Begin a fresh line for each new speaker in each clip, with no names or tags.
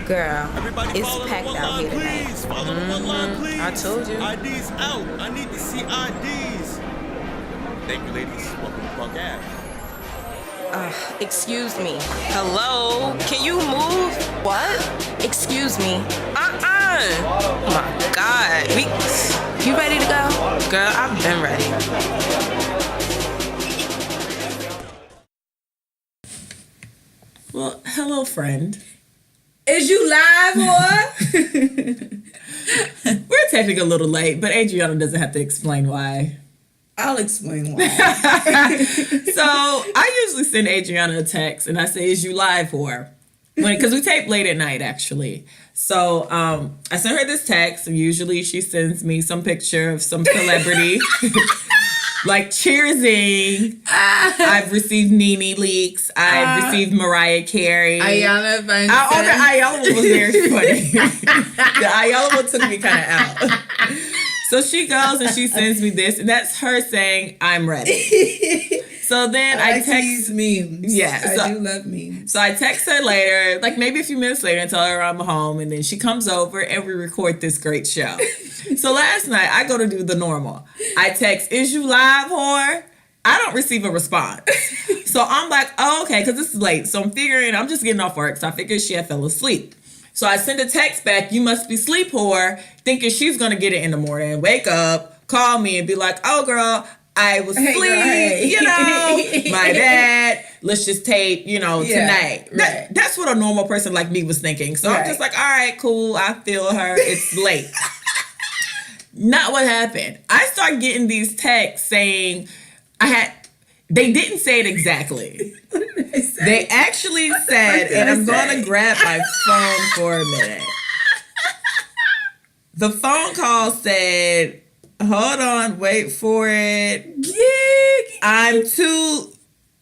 Girl,
Everybody
it's
follow
packed
the one
out
line,
here tonight.
please. Follow the one line, please.
I told you.
IDs out. I need to see IDs. Thank you, ladies. Welcome to Punk Ave.
Excuse me. Hello? Can you move? What? Excuse me. Oh my God. You ready to go? Girl, I've been ready.
Well, hello, friend.
Is you live, or?
We're technically a little late, but Adrianna doesn't have to explain why.
I'll explain why.
So I usually send Adrianna a text and I say, "Is you live, whore?" Because we tape late at night, actually. So I sent her this text. And usually she sends me some picture of some celebrity. Like cheersing. I've received Nene leaks. I've received Mariah Carey.
Ayala Van
The Ayala one was very funny. The Ayala one took me kind of out. So she goes and she sends me this, and that's her saying, "I'm ready." So then I
like
text
memes.
Yeah,
I do love memes.
So I text her later, like maybe a few minutes later, and tell her I'm home, and then she comes over and we record this great show. So last night I go to do the normal. I text, "Is you live, whore?" I don't receive a response. So I'm like, oh, okay, because this is late. So I'm just getting off work. So I figured she had fell asleep. So I send a text back, "You must be sleep, whore," thinking she's going to get it in the morning, wake up, call me and be like, "Oh, girl, I was asleep, my bad. Let's just tape, tonight."
Right.
That's what a normal person like me was thinking. So I'm just like, all right, cool. I feel her. It's late. Not what happened. I start getting these texts saying they didn't say it exactly. They actually said, and I'm going to grab my phone for a minute. The phone call said, hold on, wait for it. "I'm too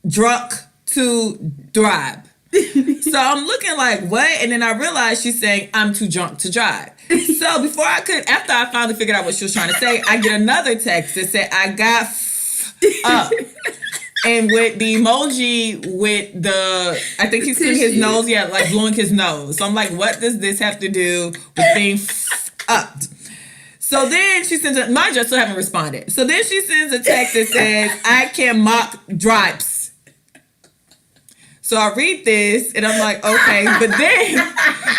drunk to drive." So I'm looking like, what? And then I realized she's saying, "I'm too drunk to drive." So after I finally figured out what she was trying to say, I get another text that said, "I got up." And with the emoji with I think he's cleaning his nose, like blowing his nose. So I'm like, what does this have to do with being up? So then she sends mind you, I still haven't responded. So then she sends a text that says, "I can mock drives." So I read this and I'm like, okay. But then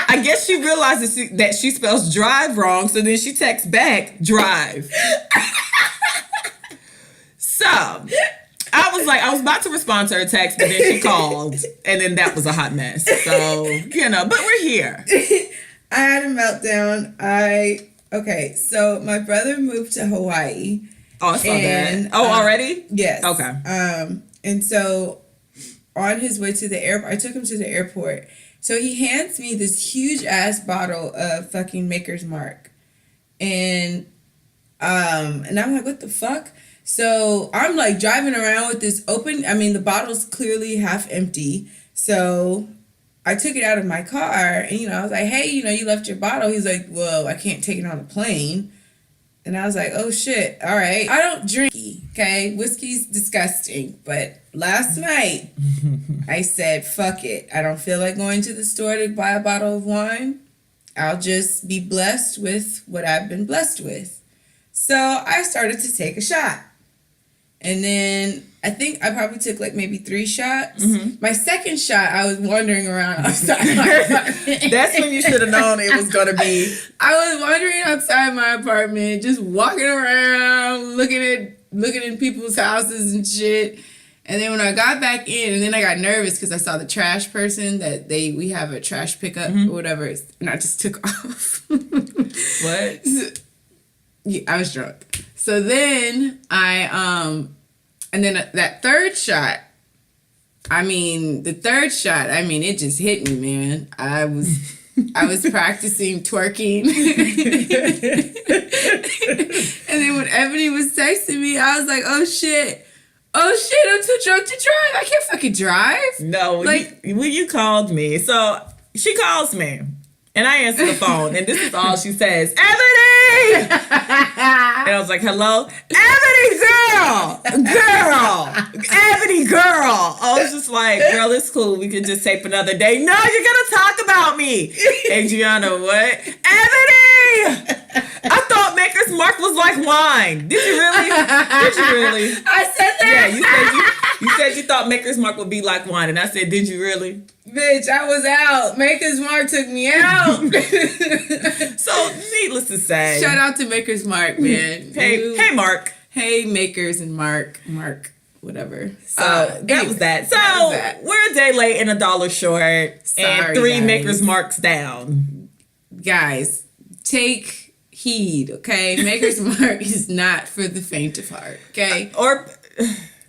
I guess she realizes that she spells drive wrong. So then she texts back, "drive." So I was about to respond to her text, but then she called, and then that was a hot mess. So, but we're here.
I had a meltdown. Okay, so my brother moved to Hawaii.
Oh, I saw that. Oh, already?
Yes.
Okay.
And so on his way to the airport, I took him to the airport. So he hands me this huge ass bottle of fucking Maker's Mark. And I'm like, what the fuck? So I'm like driving around with this the bottle's clearly half empty. So I took it out of my car and, I was like, "Hey, you left your bottle." He's like, "Well, I can't take it on a plane." And I was like, "Oh shit. All right." I don't drink, okay? Whiskey's disgusting. But last night I said, fuck it. I don't feel like going to the store to buy a bottle of wine. I'll just be blessed with what I've been blessed with. So I started to take a shot. And then I think I probably took like maybe 3 shots. Mm-hmm. My second shot, I was wandering around outside my apartment.
That's when you should have known it was going to be.
I was wandering outside my apartment, just walking around, looking in people's houses and shit. And then when I got back in, and then I got nervous because I saw the trash person that we have a trash pickup or whatever, and I just took off.
What?
Yeah, I was drunk. So then and then that third shot, it just hit me, man. I was practicing twerking. And then when Ebony was texting me, I was like, oh shit, I'm too drunk to drive. I can't fucking drive.
No, when you called me. So she calls me. And I answer the phone, and this is all she says, Ebony! And I was like, hello? Ebony girl! Ebony girl! I was just like, girl, it's cool. We can just tape another day. No, you're going to talk about me. Adrianna, what? Ebony! I thought Maker's Mark was like wine. Did you really? Did you really?
I said that.
Yeah, you said you thought Maker's Mark would be like wine, and I said, did you really?
Bitch, I was out. Maker's Mark took me out.
So, needless to say.
Shout out to Maker's Mark, man.
Hey, Mark.
Hey, Makers and Mark, whatever.
So, that was that. So, we're a day late and $1 short.
Sorry,
and 3
guys.
Maker's Marks down.
Guys, take heed, okay? Maker's Mark is not for the faint of heart, okay?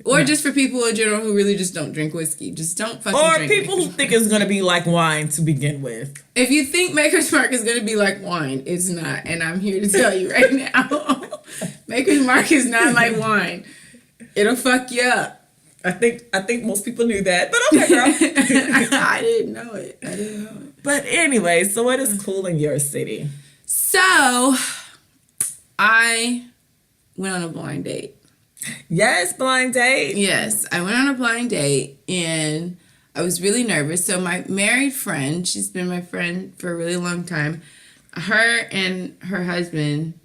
Or just for people in general who really just don't drink whiskey. Just don't fucking drink
Or people who think it's going to be like wine to begin with.
If you think Maker's Mark is going to be like wine, it's not. And I'm here to tell you right now. Maker's Mark is not like wine. It'll fuck you up.
I think most people knew that. But okay, girl.
I didn't know it.
But anyway, so what is cool in your city?
So, I went on a blind date.
Yes, blind date.
Yes, I went on a blind date and I was really nervous. So my married friend, she's been my friend for a really long time. Her and her husband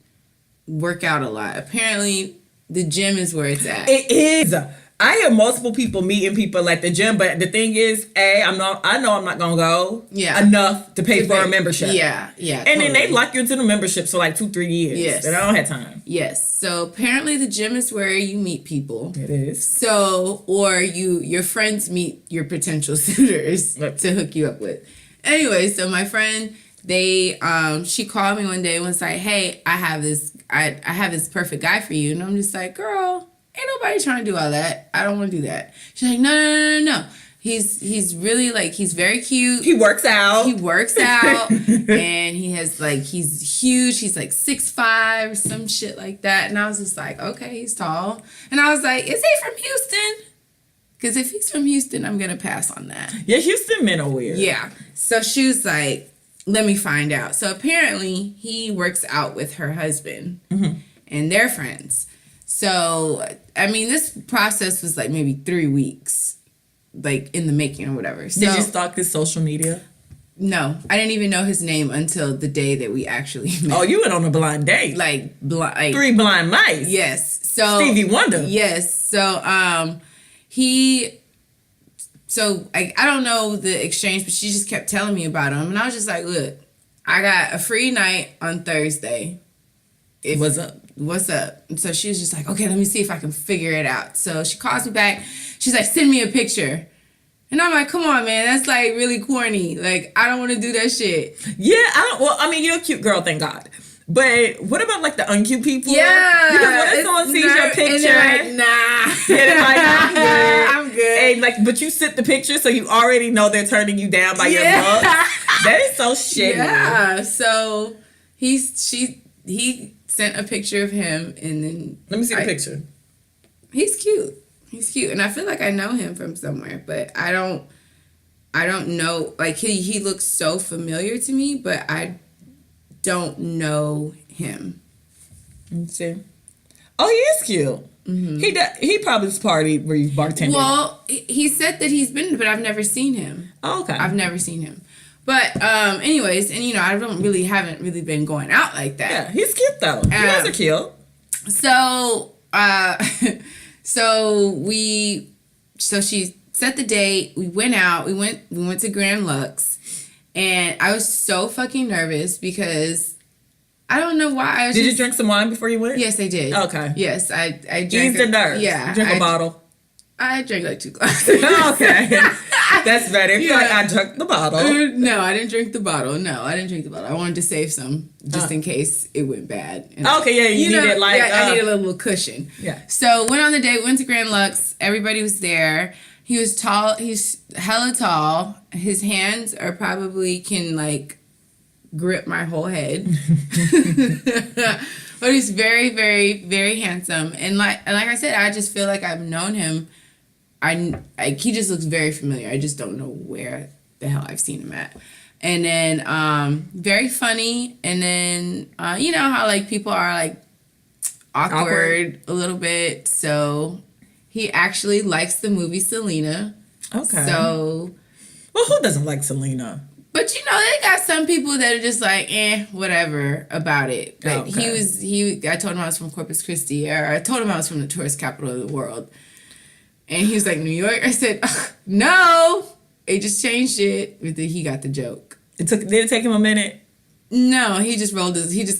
work out a lot. Apparently, the gym is where it's at.
It is. I hear multiple people meeting people at the gym, but the thing is, I know I'm not gonna go enough to pay for a membership.
Yeah.
And then they lock you into the membership for like 2-3 years.
Yes.
And I don't have time.
Yes. So apparently the gym is where you meet people.
It is.
So, or your friends meet your potential suitors to hook you up with. Anyway, so my friend, she called me one day and was like, hey, I have this perfect guy for you. And I'm just like, girl, ain't nobody trying to do all that. I don't want to do that. She's like, no. He's really like, he's very cute.
He works out.
And he has like, he's huge. He's like 6'5", some shit like that. And I was just like, okay, he's tall. And I was like, is he from Houston? Because if he's from Houston, I'm going to pass on that.
Yeah, Houston men are weird.
Yeah. So she was like, let me find out. So apparently he works out with her husband and they're friends. So, I mean, this process was like maybe 3 weeks, like in the making or whatever. So,
did you stalk his social media?
No, I didn't even know his name until the day that we actually met.
Oh, you went on a blind date.
Like
3 blind mice.
Yes. So
Stevie Wonder.
Yes. So I don't know the exchange, but she just kept telling me about him. And I was just like, look, I got a free night on Thursday.
What's up?
And so she was just like, okay, let me see if I can figure it out. So she calls me back. She's like, send me a picture. And I'm like, come on, man, that's like really corny. Like, I don't want to do that shit.
Yeah, you're a cute girl, thank God. But what about like the uncute people?
Yeah.
Because what if someone sees your picture?
And they're like, nah.
They're like, I'm good.
I'm good.
And like, but you sent the picture, so you already know they're turning you down by your looks. That is so shitty.
Yeah. So he sent a picture of him, and then
let me see the picture.
He's cute. And I feel like I know him from somewhere, but I don't know. Like he looks so familiar to me, but I don't know him.
Let me see. Oh, he is cute. Mm-hmm. He probably partied where you bartended.
Well, he said that he's been, but I've never seen him.
Oh, okay.
I've never seen him. But anyways, and I haven't really been going out like that.
Yeah, he's cute though. You guys are cute.
So she set the date. We went out. We went to Grand Lux, and I was so fucking nervous because I don't know why.
Did you drink some wine before you went?
Yes, I did.
Okay.
Yes, I drank.
Ease the nerves.
Yeah,
you drank a bottle.
I drank like 2 glasses.
Okay. That's better. If you're like, I drank the bottle.
No, I didn't drink the bottle. I wanted to save some just in case it went bad. And
okay, yeah, you needed like...
I need a little cushion.
Yeah.
So went on the date, went to Grand Lux. Everybody was there. He was tall. He's hella tall. His hands are probably can like grip my whole head. But he's very, very, very handsome. And like I said, I just feel like I've known him. He just looks very familiar. I just don't know where the hell I've seen him at. And then very funny. And then you know how like people are like awkward a little bit. So he actually likes the movie Selena.
Okay.
So,
well, who doesn't like Selena?
but you know, they got some people that are just like, whatever about it. Like I told him I was from Corpus Christi, or I told him I was from the tourist capital of the world. And he was like, New York? I said, no, they just changed it. He got the joke.
Did it take him a minute?
No, he just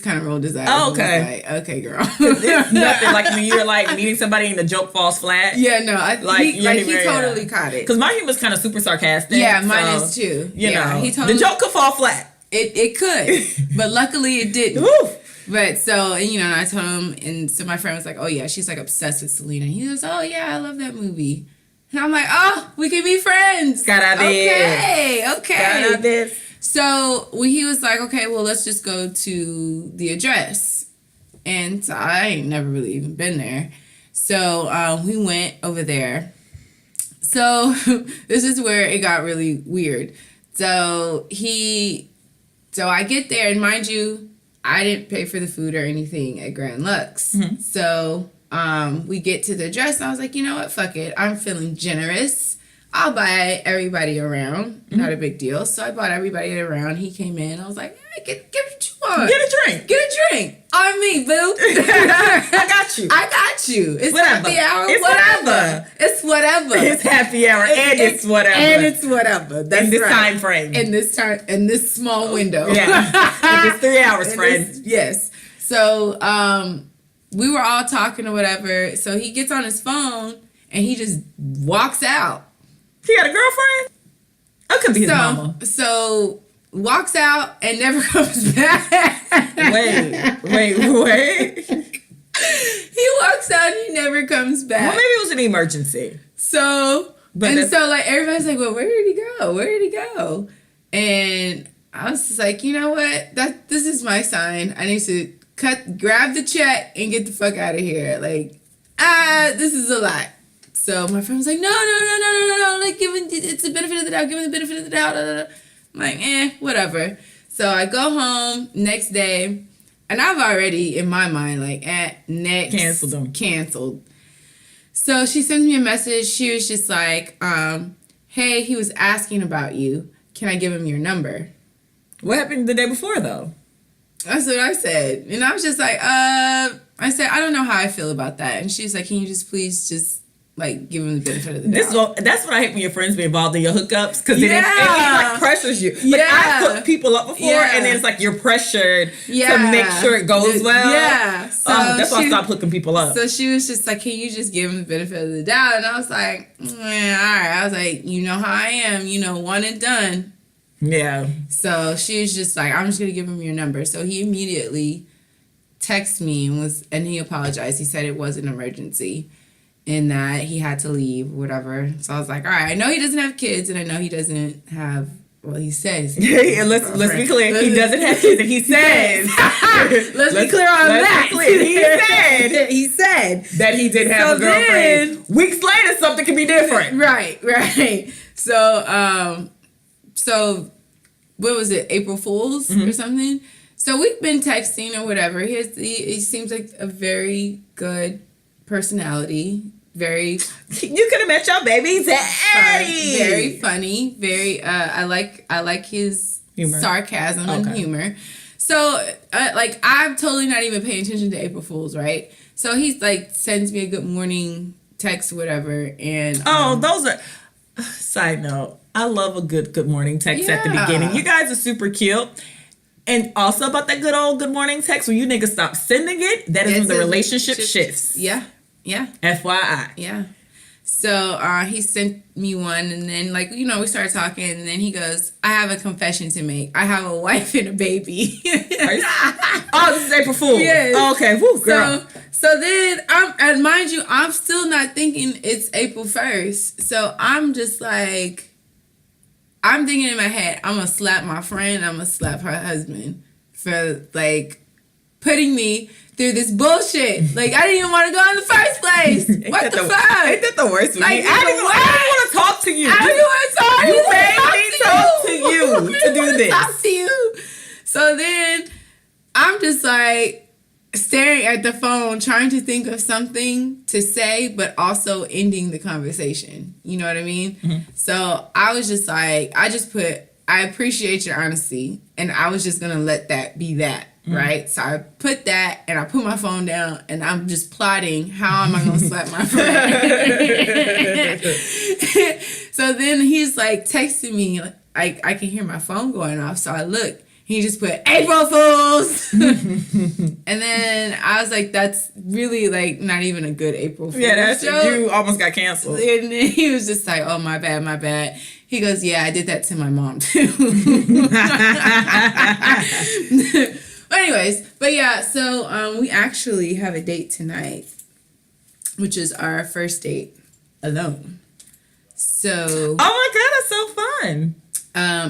kind of rolled his eyes.
Oh, okay.
Like, okay, girl.
It's nothing like when you're like meeting somebody and the joke falls flat.
Yeah, no, he totally caught it.
Because my humor's kind of super sarcastic.
Yeah, mine is too.
You know,
he totally,
the joke could fall flat.
It could, but luckily it didn't.
Oof.
But so, and, you know, and I told him, and so my friend was like, oh yeah, she's like obsessed with Selena. He goes, oh yeah, I love that movie. And I'm like, oh, we can be friends. Okay.
Got this.
So he was like, okay, well, let's just go to the address. And so I ain't never really even been there. So we went over there. So this is where it got really weird. So I get there, and mind you, I didn't pay for the food or anything at Grand Lux. Mm-hmm. So we get to the address, and I was like, you know what, fuck it. I'm feeling generous. I'll buy everybody around. Mm-hmm. Not a big deal. So I bought everybody around. He came in. I was like, hey, get what you want.
Get a drink.
Get a drink. On me, boo.
I got you.
It's
whatever.
Happy hour.
It's whatever.
It's whatever.
It's happy hour and it's whatever.
And it's whatever. That's
in this
right.
time frame.
In this small window.
Yeah. It's 3 hours, friend.
Yes. So we were all talking or whatever. So he gets on his phone and he just walks out.
He got a girlfriend? I could be his mama.
So walks out and never comes back.
Wait.
He walks out and he never comes back.
Well, maybe it was an emergency.
So like everybody's like, well, where did he go? And I was just like, you know what? This is my sign. I need to grab the check and get the fuck out of here. Like, this is a lot. So my friend was like, no. Like, it's the benefit of the doubt. Give him the benefit of the doubt. I'm like, whatever. So I go home next day, and I've already, in my mind, like, next.
Canceled them.
Canceled. So she sends me a message. She was just like, hey, he was asking about you. Can I give him your number?
What happened the day before, though?
That's what I said. And I was just like, I said, I don't know how I feel about that. And she's like, can you just please just, like, give him the benefit of the doubt.
That's what I hate when your friends be involved in your hookups, because it like pressures you. Like, I've hooked people up before, and then it's like you're pressured to make sure it goes well.
Yeah. So
that's why I stopped hooking people up.
So she was just like, can you just give him the benefit of the doubt? And I was like, all right. I was like, you know how I am. You know, one and done.
Yeah.
So she was just like, I'm just going to give him your number. So he immediately texted me and he apologized. He said it was an emergency, and that he had to leave, whatever. So I was like, all right, I know he doesn't have kids, and I know he doesn't have, well, he says.
Yeah, let's be clear. He doesn't have kids, and he says.
let's be clear on that.
He said that he did have a girlfriend. Weeks later, something can be different.
Right. So what was it, April Fool's or something? So we've been texting or whatever. He seems like a very good personality, very.
You could have met your baby daddy.
Very funny. Very. I like his humor. Sarcasm and humor. So like, I'm totally not even paying attention to April Fools, right? So he's like sends me a good morning text, or whatever, and
those are. Side note: I love a good morning text at the beginning. You guys are super cute. And also about that good old good morning text, when you niggas stop sending it, that is when the relationship shifts.
Yeah.
FYI.
Yeah. So he sent me one, and then, like, you know, we started talking, and then he goes, I have a confession to make. I have a wife and a baby.
This is April Fool.
Yes.
Oh, okay. Woo, girl.
So then, and mind you, I'm still not thinking it's April 1st. So I'm just like, I'm thinking in my head, I'm going to slap my friend, I'm going to slap her husband for, like, putting me through this bullshit. Like, I didn't even want to go in the first place. What the fuck?
Ain't that the worst?
Like,
I didn't want to talk to you.
I didn't want to talk to you.
You made me talk to you to do this.
Talk to you. So then I'm just like staring at the phone, trying to think of something to say, but also ending the conversation. You know what I mean? Mm-hmm. So I was just like, I appreciate your honesty, and I was just gonna let that be that. Right? So I put that, and I put my phone down, and I'm just plotting how am I going to slap my friend. So then he's like texting me. I can hear my phone going off. So I look. He just put April Fools. And then I was like, that's really like not even a good April Fool's joke.
You almost got canceled.
And then he was just like, oh, my bad. He goes, yeah, I did that to my mom too. But anyways, so we actually have a date tonight, which is our first date alone. So,
oh my God, that's so fun.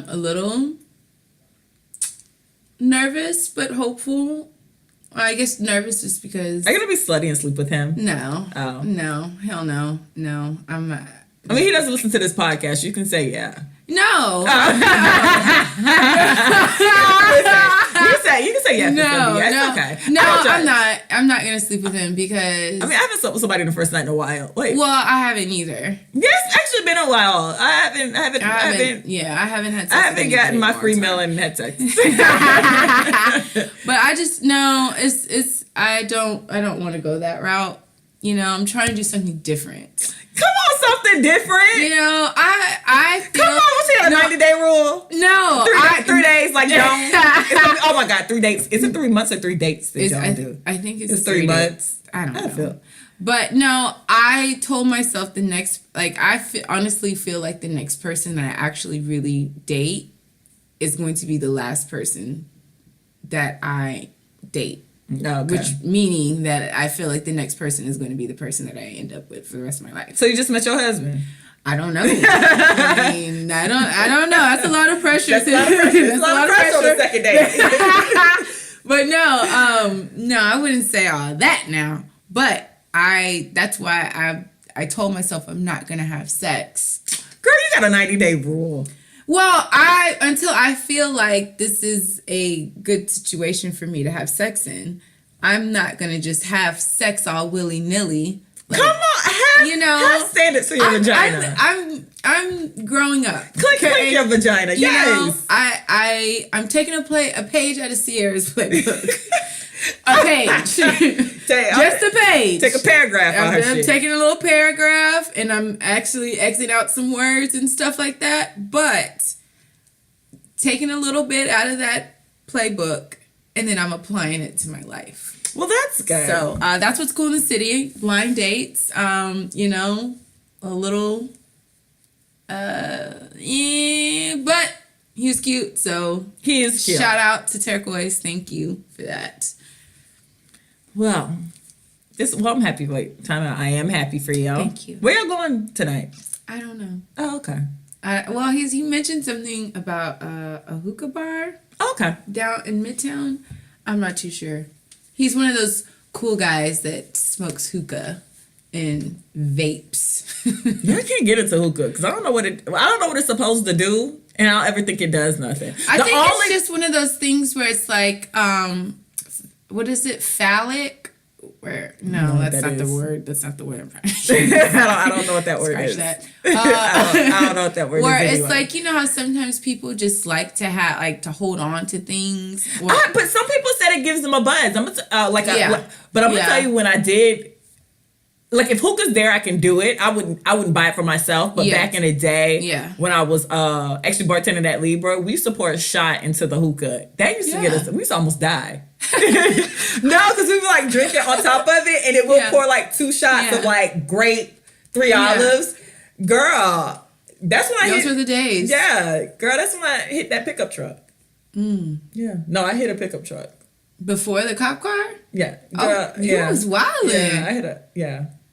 A little nervous, but hopeful. I guess nervous just because.
Are you gonna be slutty and sleep with him?
No.
Oh.
No. Hell no. No. I'm not.
I mean, he doesn't listen to this podcast. You can say yeah.
No.
You can say yes.
No,
it's okay.
No, I'm not. I'm not gonna sleep with him because.
I mean, I haven't slept with somebody the first night in a while. Wait.
Well, I haven't either.
It's actually been a while. I haven't.
Yeah, I haven't had.
I haven't gotten my free meal and had sex.
But I just no. It's. I don't want to go that route. You know, I'm trying to do something different.
Come on, something different.
You know, I feel...
Come on, what's a 90-day rule?
No.
3 days like Joan. Oh my God, 3 dates. Is it 3 months or 3 dates that Joan do?
I think it's
3 months.
I don't know. But no, I told myself the next... Like, honestly feel like the next person that I actually really date is going to be the last person that I date.
Okay.
Which meaning that I feel like the next person is going to be the person that I end up with for the rest of my life.
So you just met your husband?
I don't know. I mean, I don't know. That's a lot of pressure.
That's a lot of pressure. That's a lot of pressure on the second date.
But no, I wouldn't say all that now. But that's why I told myself I'm not gonna have sex.
Girl, you got a 90-day rule.
Well, until I feel like this is a good situation for me to have sex in, I'm not gonna just have sex all willy-nilly. Like, come on, have
standards for your vagina.
I'm growing up.
Click your vagina. Yes.
You know, I'm taking a page out of Sierra's playbook. A page. Just a page.
Take a paragraph out her
I'm
shit.
taking a little paragraph and I'm actually exiting out some words and stuff like that. But taking a little bit out of that playbook and then I'm applying it to my life.
Well, that's good.
So that's what's cool in the city. Blind dates. You know, a little. But he was cute. So
he is cute.
Shout out to Turquoise. Thank you for that.
Well, I'm happy. Wait, time out. I am happy for you.
Thank you.
Where you going tonight?
I don't know.
Oh, okay.
Well, he mentioned something about a hookah bar.
Okay.
Down in Midtown. I'm not too sure. He's one of those cool guys that smokes hookah and vapes.
I can't get into hookah because I don't know what it's supposed to do, and I don't ever think it does nothing.
I think it's just one of those things where it's like, what is it, phallic? Where that's not the word. That's not the word I'm trying to say.
I don't know what that word is.
That.
I don't know what that word is.
Where
anyway.
it's like, you know how sometimes people just like to to hold on to things.
But some people said it gives them a buzz. But I'm gonna tell you when I did. Like if hookah's there, I can do it. I wouldn't buy it for myself. But back in the day, when I was actually bartending at Libra, we used to pour a shot into the hookah. That used to get us. We used to almost die. No, because we would like drink it on top of it, and it would pour like 2 shots of like grape, 3 olives. Girl, that's when
Those were the days.
Yeah, girl, that's when I hit that pickup truck. Yeah, no, I hit a pickup truck
before the cop car.
Yeah,
girl, you was wildin'.
Yeah, I hit a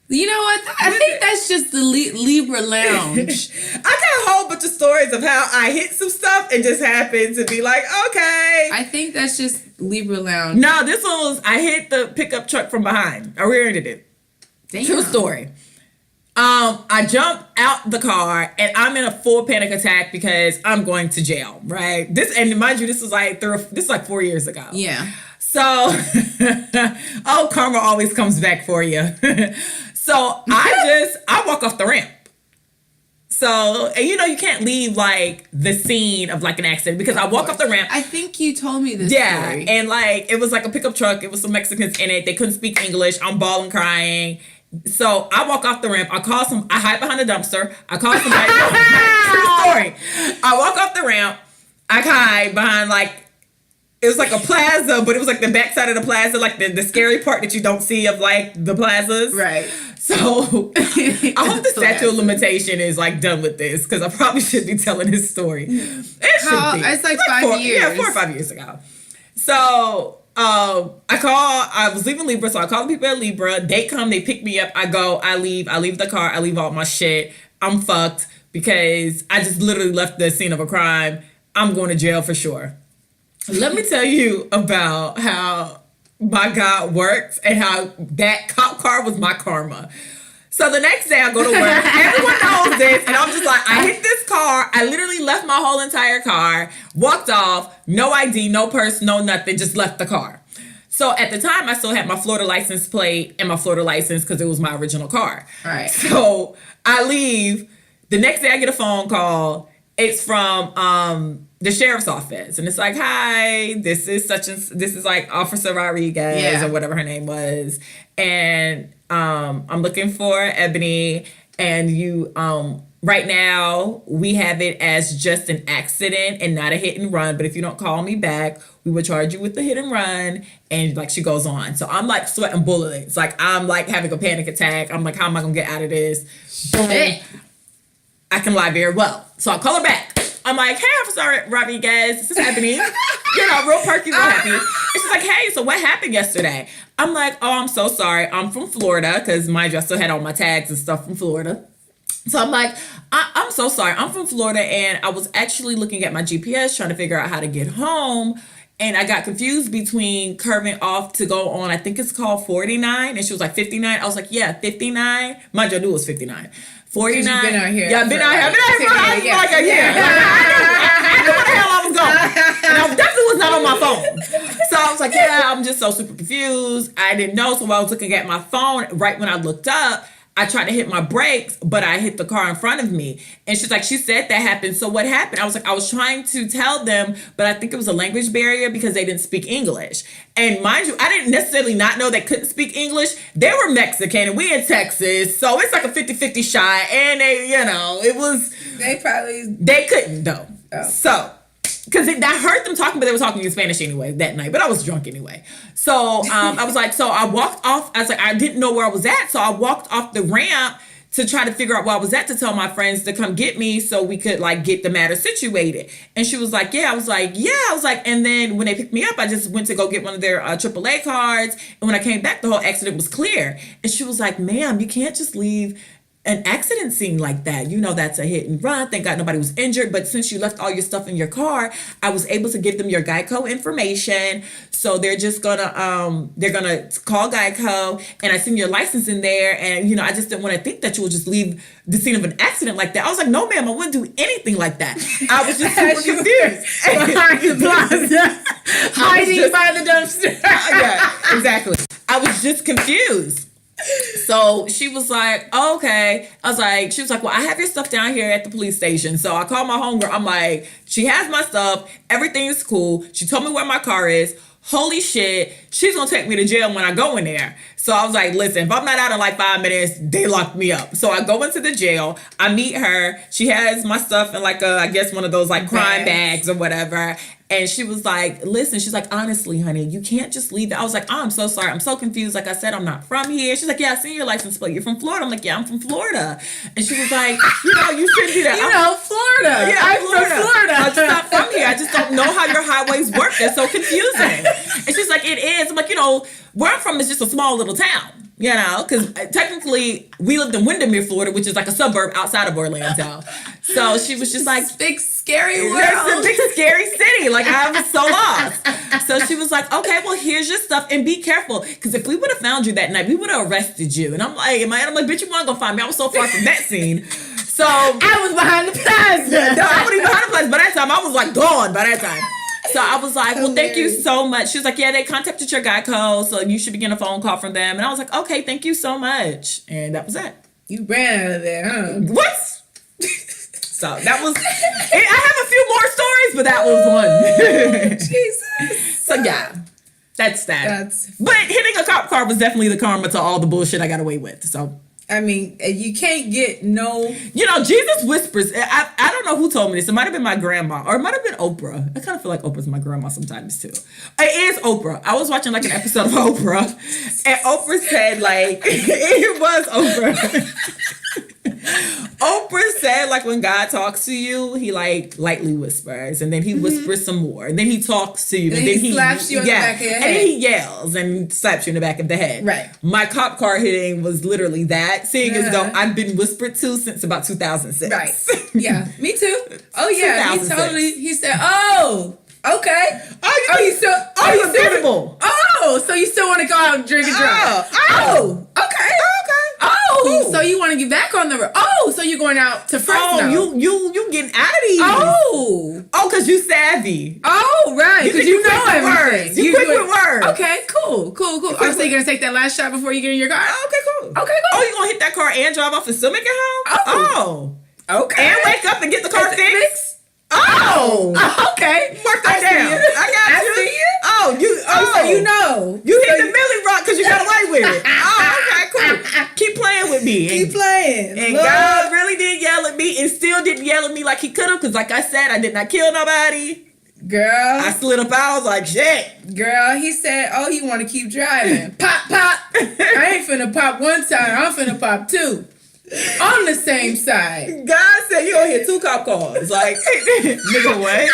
You know what? I think that's just the Libra lounge.
I got whole bunch of stories of how I hit some stuff and just happened to be like, okay.
I think that's just Libra Lounge.
No, this one was, I hit the pickup truck from behind. I rear-ended it.
Damn.
True story. I jump out the car and I'm in a full panic attack because I'm going to jail, right? And mind you, this is like 4 years ago.
Yeah.
So, oh, karma always comes back for you. So I walk off the ramp. So, and you can't leave like the scene of like an accident because I walk off the ramp.
I think you told me this story.
And like, it was like a pickup truck. It was some Mexicans in it. They couldn't speak English. I'm bawling, crying. So I walk off the ramp. I hide behind a dumpster. I call somebody. True story. I walk off the ramp. I hide behind it was like a plaza, but it was like the backside of the plaza, like the scary part that you don't see of like the plazas.
Right.
So I hope the statute of limitation is like done with this because I probably should be telling this story. It should be.
It's like 5 years.
Yeah, 4 or 5 years ago. So I was leaving Libra, so I call the people at Libra. They come, they pick me up. I go, I leave the car, I leave all my shit. I'm fucked because I just literally left the scene of a crime. I'm going to jail for sure. Let me tell you about how my God works and how that cop car was my karma. So the next day I go to work. Everyone knows this. And I'm just like, I hit this car. I literally left my whole entire car, walked off, no ID, no purse, no nothing, just left the car. So at the time, I still had my Florida license plate and my Florida license because it was my original car.
All right.
So I leave. The next day I get a phone call. It's from the sheriff's office. And it's like, hi, this is like Officer Rodriguez or whatever her name was. And I'm looking for Ebony, and you right now we have it as just an accident and not a hit and run, but if you don't call me back, we will charge you with the hit and run. And like she goes on. So I'm like sweating bullets. Like I'm like having a panic attack. I'm like, how am I gonna get out of this? Boom. I can lie very well. So I call her back. I'm like, hey, Officer Rodriguez, this is Ebony. Real perky, real happy. And she's like, hey, so what happened yesterday? I'm like, oh, I'm so sorry. I'm from Florida, because mind you, I still had all my tags and stuff from Florida. So I'm like, I'm so sorry. I'm from Florida, and I was actually looking at my GPS trying to figure out how to get home. And I got confused between curving off to go on, I think it's called 49. And she was like, 59. I was like, yeah, 59. Mind you, I knew it was 59. 49. You've been out here. Yeah, I've been out here. I've been out here for like a year. I knew where the hell I was going. And I definitely was not on my phone. So I was like, yeah, I'm just so super confused. I didn't know. So while I was looking at my phone, right when I looked up, I tried to hit my brakes, but I hit the car in front of me. And she's like, she said that happened. So what happened? I was like, I was trying to tell them, but I think it was a language barrier because they didn't speak English. And mind you, I didn't necessarily not know they couldn't speak English. They were Mexican and we in Texas. So it's like a 50-50 shot. And they couldn't though. Oh. So, because I heard them talking, but they were talking in Spanish anyway that night. But I was drunk anyway. So I was like, so I walked off. I was like, I didn't know where I was at. So I walked off the ramp to try to figure out where I was at to tell my friends to come get me so we could like get the matter situated. And she was like, yeah. I was like, yeah. I was like, and then when they picked me up, I just went to go get one of their AAA cards. And when I came back, the whole accident was clear. And she was like, ma'am, you can't just leave an accident scene like that. That's a hit and run. Thank God nobody was injured. But since you left all your stuff in your car, I was able to give them your Geico information. So they're just gonna call Geico, and I seen your license in there. And I just didn't want to think that you would just leave the scene of an accident like that. I was like, no, ma'am, I wouldn't do anything like that. I was just super confused. Behind the plaza, hiding by the dumpster. Yeah, exactly. I was just confused. So she was like, oh, okay. She was like, well, I have your stuff down here at the police station. So I called my homegirl. I'm like, she has my stuff. Everything's cool. She told me where my car is. Holy shit. She's going to take me to jail when I go in there. So I was like, listen, if I'm not out in like 5 minutes, they locked me up. So I go into the jail. I meet her. She has my stuff in like I guess one of those like crime bags or whatever. And she was like, listen, she's like, honestly, honey, you can't just leave it. I was like, oh, I'm so sorry. I'm so confused. Like I said, I'm not from here. She's like, yeah, I seen your license plate. You're from Florida. I'm like, yeah, I'm from Florida. And she was like, you shouldn't do that. Florida. Yeah, I'm from Florida. I'm just not from here. I just don't know how your highways work. They're so confusing. And she's like, it is. I'm like, where I'm from is just a small little town. You know, because technically we lived in Windermere, Florida, which is like a suburb outside of Orlando. So she was just like,
big scary world.
it's a big scary city. Like, I was so lost. So she was like, okay, well, here's your stuff and be careful. Because if we would have found you that night, we would have arrested you. And I'm like, bitch, you weren't going to find me. I was so far from that scene. So
I was behind the plaza.
No, I wasn't even behind the plaza. By that time, I was like gone by that time. So I was like, well, thank you so much. She was like, yeah, they contacted your Geico, so you should be getting a phone call from them. And I was like, okay, thank you so much. And that was it.
You ran out of there, huh?
What? So that was, I have a few more stories, but that was one.
Jesus.
So yeah, that's that. But hitting a cop car was definitely the karma to all the bullshit I got away with. So.
I mean, you can't get no...
You know, Jesus whispers. I don't know who told me this. It might have been my grandma. Or it might have been Oprah. I kind of feel like Oprah's my grandma sometimes, too. It is Oprah. I was watching, like, an episode of Oprah. And Oprah said, like... It was Oprah. Oprah said, like, when God talks to you, he, like, lightly whispers. And then he whispers some more. And then he talks to you.
And then he slaps you in the back of your head.
And then he yells and slaps you in the back of the head.
Right.
My cop car hitting was literally that. Seeing as though I've been whispered to since about 2006.
Right. Yeah, me too. Oh, yeah. He totally... He said, oh... Okay.
You still
Oh, so you still want to go out and drink and drive? Okay. Oh, so you want to get back on the road? Oh, so you're going out to Fresno?
Oh, you getting out of these?
Oh,
because you savvy.
Oh, right. Because you know everything.
You quick with words.
Okay, cool. Oh, so you're gonna take that last shot before you get in your car?
Okay, cool. Oh, you gonna hit that car and drive off and still make it home? Oh, okay. And wake up and get the car fixed? Oh,
okay.
Mark that down. I got you.
I see you.
So
you know.
You hit the Millie Rock because you got away with it. Okay, cool. Keep playing with me.
Keep playing.
And God really did yell at me and still didn't yell at me like he could have because, like I said, I did not kill nobody.
Girl.
I slid up. I was like, shit.
Girl, he said, oh, you want to keep driving. Pop. I ain't finna pop one time. I'm finna pop two. On the same side.
God said you gonna hit 2 cop cars. Like, nigga, what?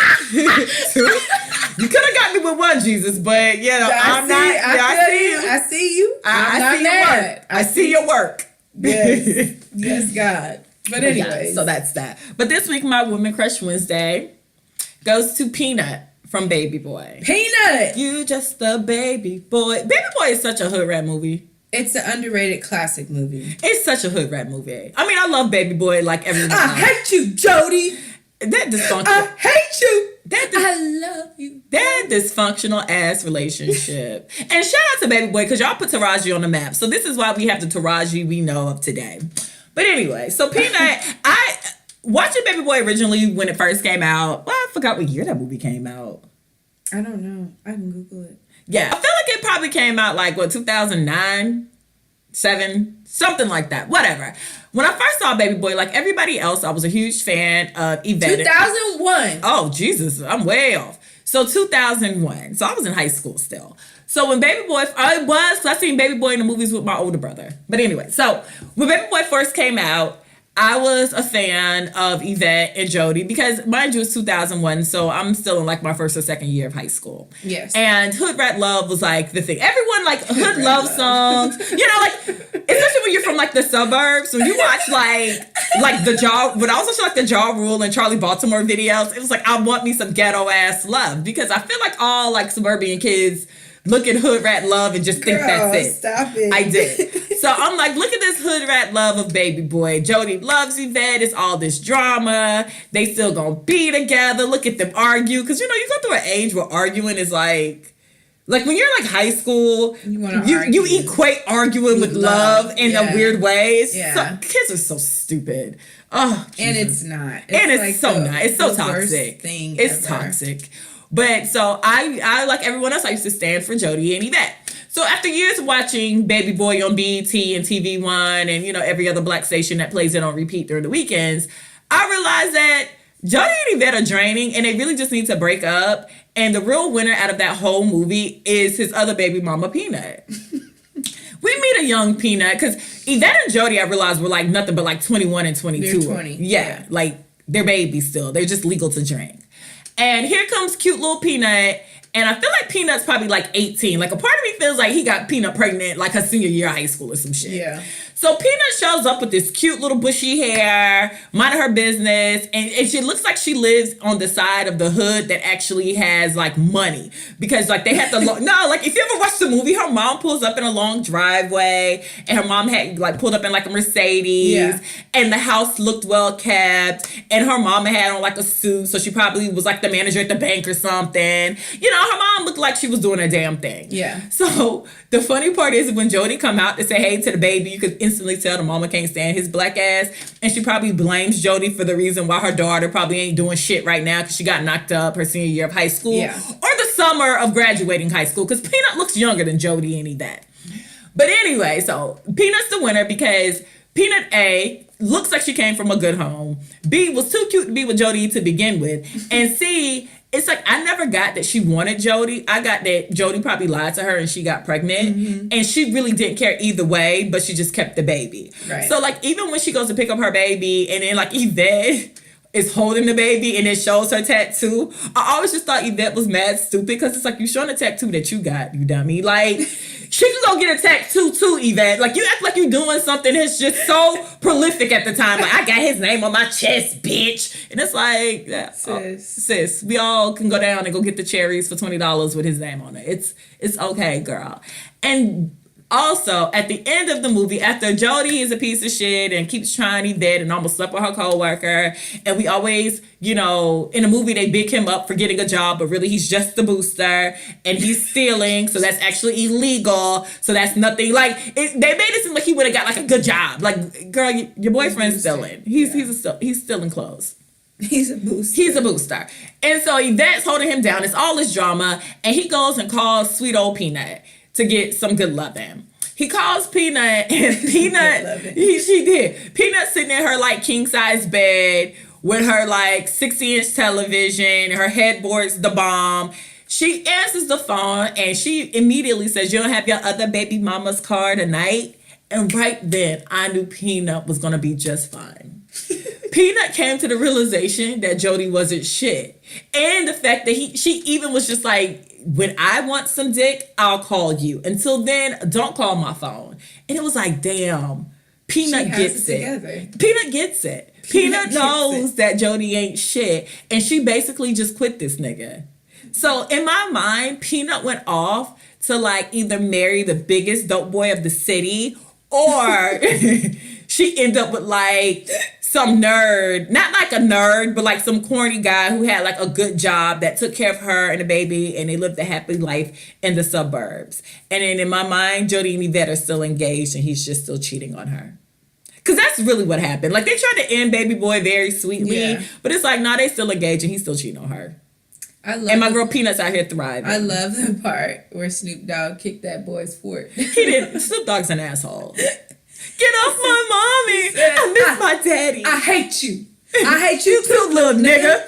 You could have got me with 1, Jesus, but I'm not.
I see you.
I see your work. I see your work.
Yes, God. But anyway.
So that's that. But this week, my Women Crush Wednesday goes to Peanut from Baby Boy.
Peanut!
You just the baby boy. Baby Boy is such a hood rat movie.
It's an underrated classic movie.
It's such a hood rat movie. I mean, I love Baby Boy like everyone else.
I hate you, Jody.
That dysfunctional.
I hate you.
I love you. That dysfunctional ass relationship. And shout out to Baby Boy because y'all put Taraji on the map. So this is why we have the Taraji we know of today. But anyway, so Peanut, I watching Baby Boy originally when it first came out. Well, I forgot what year that movie came out.
I don't know. I can Google it.
Yeah, I feel like it probably came out like, 2009, 7, something like that. Whatever. When I first saw Baby Boy, like everybody else, I was a huge fan of Yvette.
2001.
Oh, Jesus, I'm way off. So 2001. So I was in high school still. So when Baby Boy, I seen Baby Boy in the movies with my older brother. But anyway, so when Baby Boy first came out, I was a fan of Yvette and Jody because, mind you, it's 2001, so I'm still in like my first or second year of high school.
Yes.
And Hood Rat Love was like the thing. Everyone like Hood Love songs. You know, like, especially when you're from like the suburbs, when you watch like the Jaw, but also like the Ja Rule and Charlie Baltimore videos, it was like, I want me some ghetto ass love because I feel like all like suburban kids look at Hood Rat Love and just think that's it.
Stop it.
I did. So I'm like, look at this Hood Rat Love of Baby Boy. Jody loves Yvette. It's all this drama. They still gonna be together. Look at them argue. Because, you go through an age where arguing is like when you're like high school, you equate arguing with love in a weird way. Kids are so stupid. Oh, Jesus.
And it's not.
It's like so not. It's so toxic. It's toxic. But so I like everyone else, I used to stand for Jody and Yvette. So after years of watching Baby Boy on BET and TV One and, every other black station that plays it on repeat during the weekends, I realized that Jody and Yvette are draining and they really just need to break up. And the real winner out of that whole movie is his other baby mama, Peanut. We meet a young Peanut because Yvette and Jody, I realized, were like nothing but like 21 and 22.
They're 20.
Yeah, like they're babies still. They're just legal to drink. And here comes cute little Peanut, And I feel like Peanut's probably like 18. Like a part of me feels like he got Peanut pregnant like her senior year of high school or some shit.
Yeah.
So Peanut shows up with this cute little bushy hair, minding her business, and she looks like she lives on the side of the hood that actually has like money. Because like they had the like if you ever watched the movie, her mom pulls up in a long driveway, and her mom had like pulled up in like a Mercedes, and the house looked well kept, and her mama had on like a suit, so she probably was like the manager at the bank or something. You know, her mom looked like she was doing a damn thing.
Yeah.
So the funny part is when Jody come out to say hey to the baby, you could instantly tell the mama can't stand his black ass, and she probably blames Jody for the reason why her daughter probably ain't doing shit right now because she got knocked up her senior year of high school or the summer of graduating high school, because Peanut looks younger than Jody any that. But anyway, so Peanut's the winner because Peanut A looks like she came from a good home, B was too cute to be with Jody to begin with, and C, it's like I never got that she wanted Jody. I got that Jody probably lied to her and she got pregnant, and she really didn't care either way, but she just kept the baby.
Right.
So like even when she goes to pick up her baby and then like Yvette is holding the baby and it shows her tattoo, I always just thought Yvette was mad stupid because it's like you showing a tattoo that you got, you dummy. Like she can go get a tattoo too, Yvette. Like you act like you doing something that's just so prolific at the time. Like I got his name on my chest, bitch. And it's like, sis, we all can go down and go get the cherries for $20 with his name on it. It's okay, girl. And also, at the end of the movie, after Jody is a piece of shit and keeps trying Yvette and almost slept with her coworker, and we always, you know, in the movie they big him up for getting a job, but really he's just the booster and he's stealing, so that's actually illegal. So that's nothing. Like they made it seem like he would have got like a good job. Like, girl, your boyfriend's stealing. He's stealing clothes.
He's a booster.
He's a booster. And so Yvette's holding him down. It's all this drama, and he goes and calls sweet old Peanut to get some good loving. He calls Peanut, and Peanut, she did. Peanut sitting in her like king size bed with her like 60-inch television, her headboard's the bomb. She answers the phone and she immediately says, "You don't have your other baby mama's car tonight?" And right then, I knew Peanut was gonna be just fine. Peanut came to the realization that Jody wasn't shit, and the fact that she even was just like, when I want some dick, I'll call you. Until then, don't call my phone. And it was like, damn, Peanut gets it. Peanut gets it. Peanut knows that Jody ain't shit, and she basically just quit this nigga. So in my mind, Peanut went off to like either marry the biggest dope boy of the city, or she ended up with like some nerd, not like a nerd, but like some corny guy who had like a good job that took care of her and the baby, and they lived a happy life in the suburbs. And then in my mind, Jody and Yvette are still engaged and he's just still cheating on her. Because that's really what happened. Like they tried to end Baby Boy very sweetly, but it's like, nah, they still engaged and he's still cheating on her. And my girl Peanut's out here thriving.
I love the part where Snoop Dogg kicked that boy's fort.
He did. Snoop Dogg's an asshole. Get off my mommy. I miss my daddy.
I hate you. I hate you too, little nigga.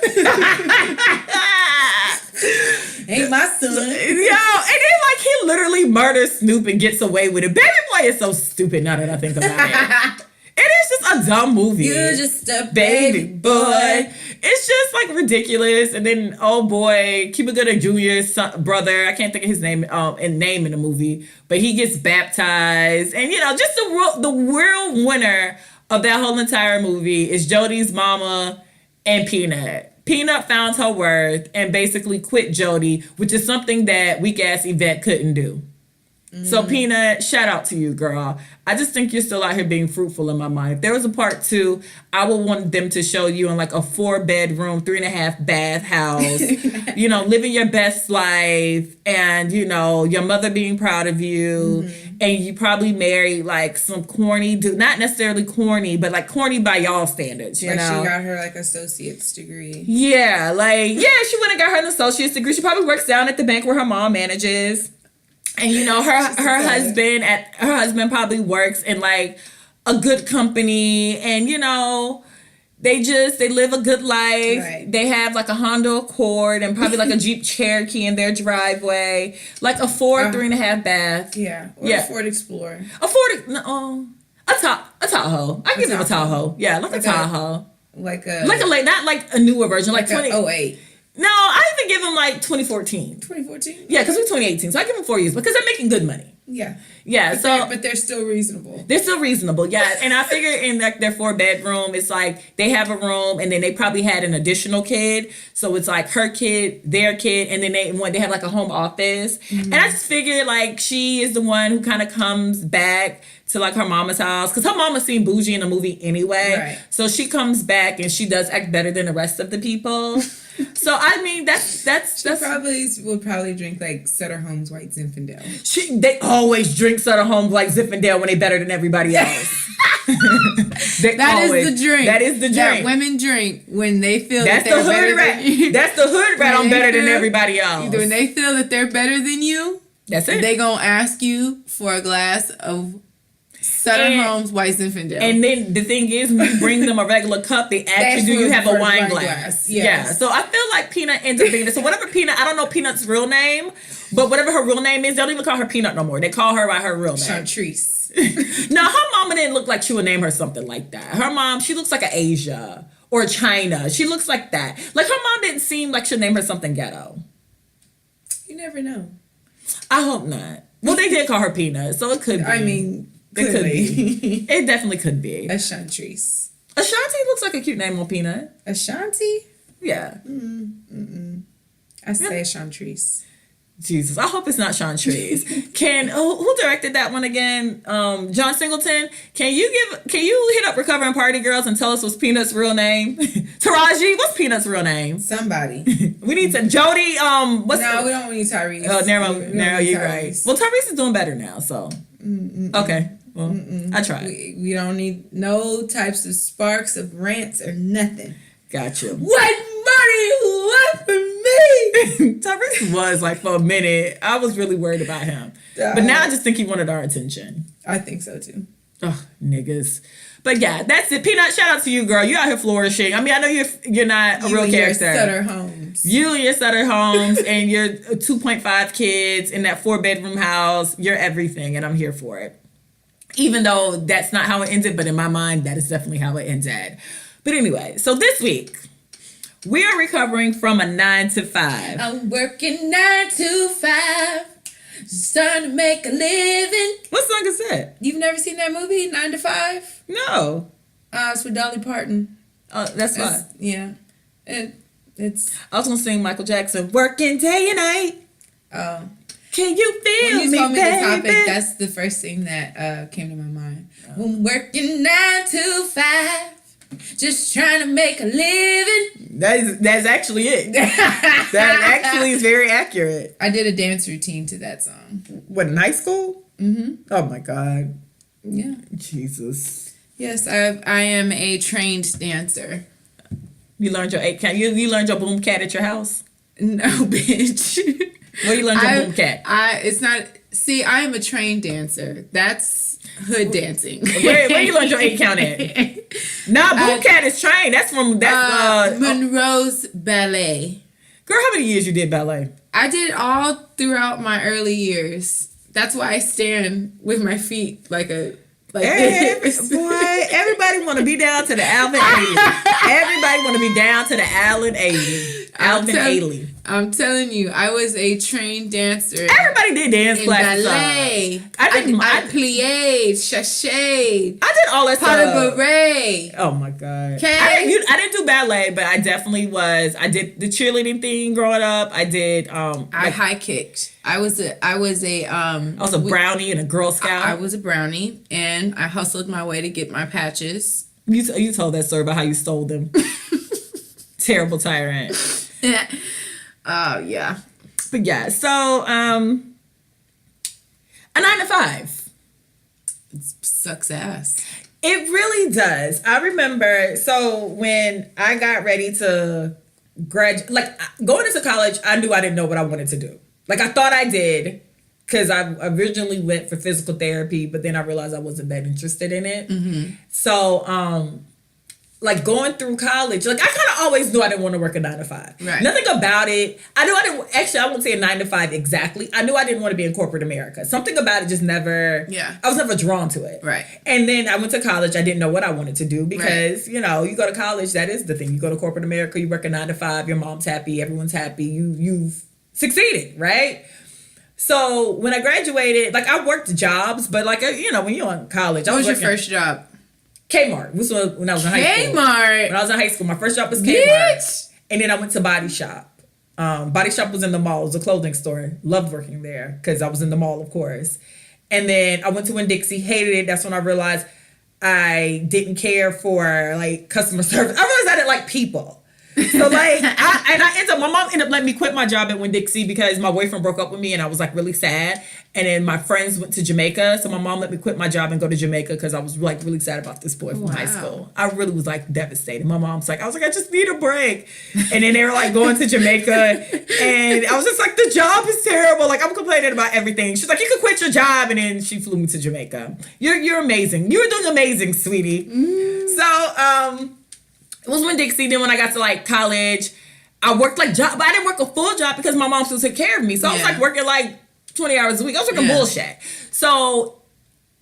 Ain't my son.
Yo, and then like he literally murders Snoop and gets away with it. Baby Boy is so stupid now that I think about it. It is just a dumb movie.
You're just a
baby boy. It's just like ridiculous. And then, oh boy, Cuba Gooding Jr.'s brother, I can't think of his name in the movie, but he gets baptized. And you know, just the real winner of that whole entire movie is Jody's mama and Peanut. Peanut found her worth and basically quit Jody, which is something that weak ass Yvette couldn't do. So Peanut, shout out to you, girl. I just think you're still out here being fruitful in my mind. If there was a part 2, I would want them to show you in like a 4-bedroom, 3.5 bath house, you know, living your best life, and you know, your mother being proud of you, and you probably married like some corny dude, not necessarily corny, but like corny by y'all standards, you know.
She got her like associate's degree.
Yeah, like, yeah, she went and got her an associate's degree. She probably works down at the bank where her mom manages. And you know, her husband probably works in like a good company, and you know, they live a good life. Right. They have like a Honda Accord and probably like a Jeep Cherokee in their driveway, like a 3.5 bath.
Yeah, or a Ford Explorer. A
Tahoe. I give them a Tahoe. Yeah, like a Tahoe.
Like a
not like a newer version, like 2008. No, I even give him like 2014.
2014?
Yeah, because we're 2018. So I give him 4 years because they're making good money.
Yeah.
Yeah,
But they're still reasonable.
They're still reasonable, yeah. And I figure in like their 4-bedroom, it's like they have a room and then they probably had an additional kid. So it's like her kid, their kid, and then they have like a home office. And I just figured like she is the one who kind of comes back to like her mama's house. Because her mama seemed bougie in the movie anyway.
Right.
So she comes back and she does act better than the rest of the people. So I mean that's
Would probably drink like Sutter Home's White Zinfandel.
They always drink Sutter Home like Zinfandel when they better than everybody else.
That is the drink.
That is the drink
that women drink when they feel
that's
that they're
the hood
better
rat.
than you.
That's the hood rat. I'm better than everybody else.
When they feel that they're better than you,
that's it.
They gonna ask you for a glass of Sutter Home's White Zinfandel.
And then the thing is, when you bring them a regular cup, they actually do you have a wine glass.
Yes.
Yeah. So I feel like Peanut ends up being this. So whatever Peanut, I don't know Peanut's real name, but whatever her real name is, they don't even call her Peanut no more. They call her by her real name.
Chantrice.
No, her mama didn't look like she would name her something like that. Her mom, she looks like an Asia or China. She looks like that. Like her mom didn't seem like she'd name her something ghetto.
You never know.
I hope not. Well, they did call her Peanut, so it could be.
I mean,
it could be. It definitely could be.
Chantrice.
Ashanti looks like a cute name on Peanut.
Ashanti?
Yeah.
I say Chantrice.
Jesus, I hope it's not Chantrice. Who directed that one again? John Singleton. Can you hit up Recovering Party Girls and tell us what's Peanut's real name? Taraji, what's Peanut's real name?
Somebody.
We need to Jody. We don't
need Tyrese.
Oh, never. You're right. Well, Tyrese is doing better now, so okay. Well, I tried.
We don't need no types of sparks of rants or nothing.
Gotcha.
What money left for me?
Tyrese was like for a minute. I was really worried about him, but now I just think he wanted our attention.
I think so too.
Oh, niggas. But yeah, that's it. Peanut, shout out to you, girl. You out here flourishing. I mean, I know you're not a real character.
Your Sutter Homes.
You and your Sutter Homes and your 2.5 kids in that 4-bedroom house. You're everything, and I'm here for it. Even though that's not how it ended, but in my mind, that is definitely how it ended. But anyway, so this week, we are recovering from a 9 to 5.
I'm working 9 to 5. Just trying to make a living.
What song is that?
You've never seen that movie, 9 to 5?
No.
It's with Dolly Parton.
Oh, that's why.
Yeah. It's.
I was going to sing Michael Jackson, Working Day and Night.
Oh.
Can you feel
when you
me,
told me
baby?
the topic, that's the first thing that came to my mind. I'm working 9 to 5. Just trying to make a living.
That's actually it. That actually is very accurate.
I did a dance routine to that song.
What, in high school?
Mm-hmm.
Oh my God.
Yeah.
Jesus.
Yes, I am a trained dancer.
You learned your 8 count. You learned your boom cat at your house?
No, bitch.
Where you learned your boom cat?
It's not. See, I am a trained dancer. That's hood dancing.
Where you learned your 8 count at? Nah, boom cat is trained. That's from
Monroe's Ballet.
Girl, how many years you did ballet?
I did all throughout my early years. That's why I stand with my feet like a.
Everybody want to be down to the Alvin Ailey. Everybody want to be down to the Alvin Ailey.
I'm telling you, I was a trained dancer.
Everybody did dance classes.
Ballet. I plied, sashayed.
I did all that stuff.
Beret.
Oh my God.
Okay.
I didn't do ballet, but I definitely was. I did the cheerleading thing growing up. I did.
I high kicked. I was a
brownie and a Girl Scout.
I was a brownie, and I hustled my way to get my patches.
You told that story about how you stole them. Terrible tyrant.
Oh yeah.
But yeah, so a 9 to 5.
It sucks ass.
It really does. I remember, so when I got ready to graduate, like going into college, I knew I didn't know what I wanted to do. Like I thought I did, because I originally went for physical therapy, but then I realized I wasn't that interested in it. Mm-hmm. So like going through college, like I kind of always knew I didn't want to work a 9 to 5.
Right.
Nothing about it. I knew I didn't. Actually, I wouldn't say a 9 to 5 exactly. I knew I didn't want to be in corporate America. Something about it just never.
Yeah.
I was never drawn to it.
Right.
And then I went to college. I didn't know what I wanted to do because you know you go to college. That is the thing. You go to corporate America. You work a 9 to 5. Your mom's happy. Everyone's happy. You've succeeded, right? So when I graduated, like I worked jobs, but like you know when you're in college,
What was your
working-
first job?
Kmart. This was when I was in high school.
Kmart.
When I was in high school, my first job was Kmart.
Bitch.
And then I went to Body Shop. Body Shop was in the mall. It was a clothing store. Loved working there because I was in the mall, of course. And then I went to Winn-Dixie. Hated it. That's when I realized I didn't care for like customer service. I realized I didn't like people. So like, my mom ended up letting me quit my job at Winn-Dixie because my boyfriend broke up with me and I was like really sad. And then my friends went to Jamaica. So my mom let me quit my job and go to Jamaica because I was like really sad about this boy from high school. I really was like devastated. My mom's like, I was like, I just need a break. And then they were like going to Jamaica and I was just like, the job is terrible. Like I'm complaining about everything. She's like, you could quit your job. And then she flew me to Jamaica. You're amazing. You're doing amazing, sweetie. So, it was Winn-Dixie. Then when I got to like college, I worked like job, but I didn't work a full job because my mom still took care of me. So I was like working like 20 hours a week. I was working bullshit. So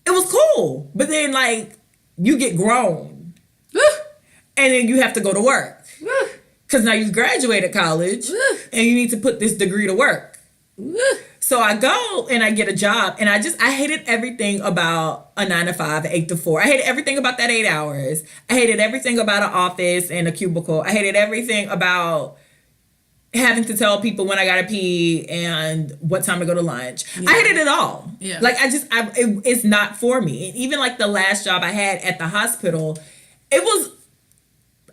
it was cool. But then like you get grown and then you have to go to work. Because now you graduated college and you need to put this degree to work. So I go and I get a job and I hated everything about a 9 to 5, 8 to 4. I hated everything about that 8 hours. I hated everything about an office and a cubicle. I hated everything about having to tell people when I gotta pee and what time to go to lunch. I hated it all.
Yeah.
Like it's not for me. And even like the last job I had at the hospital,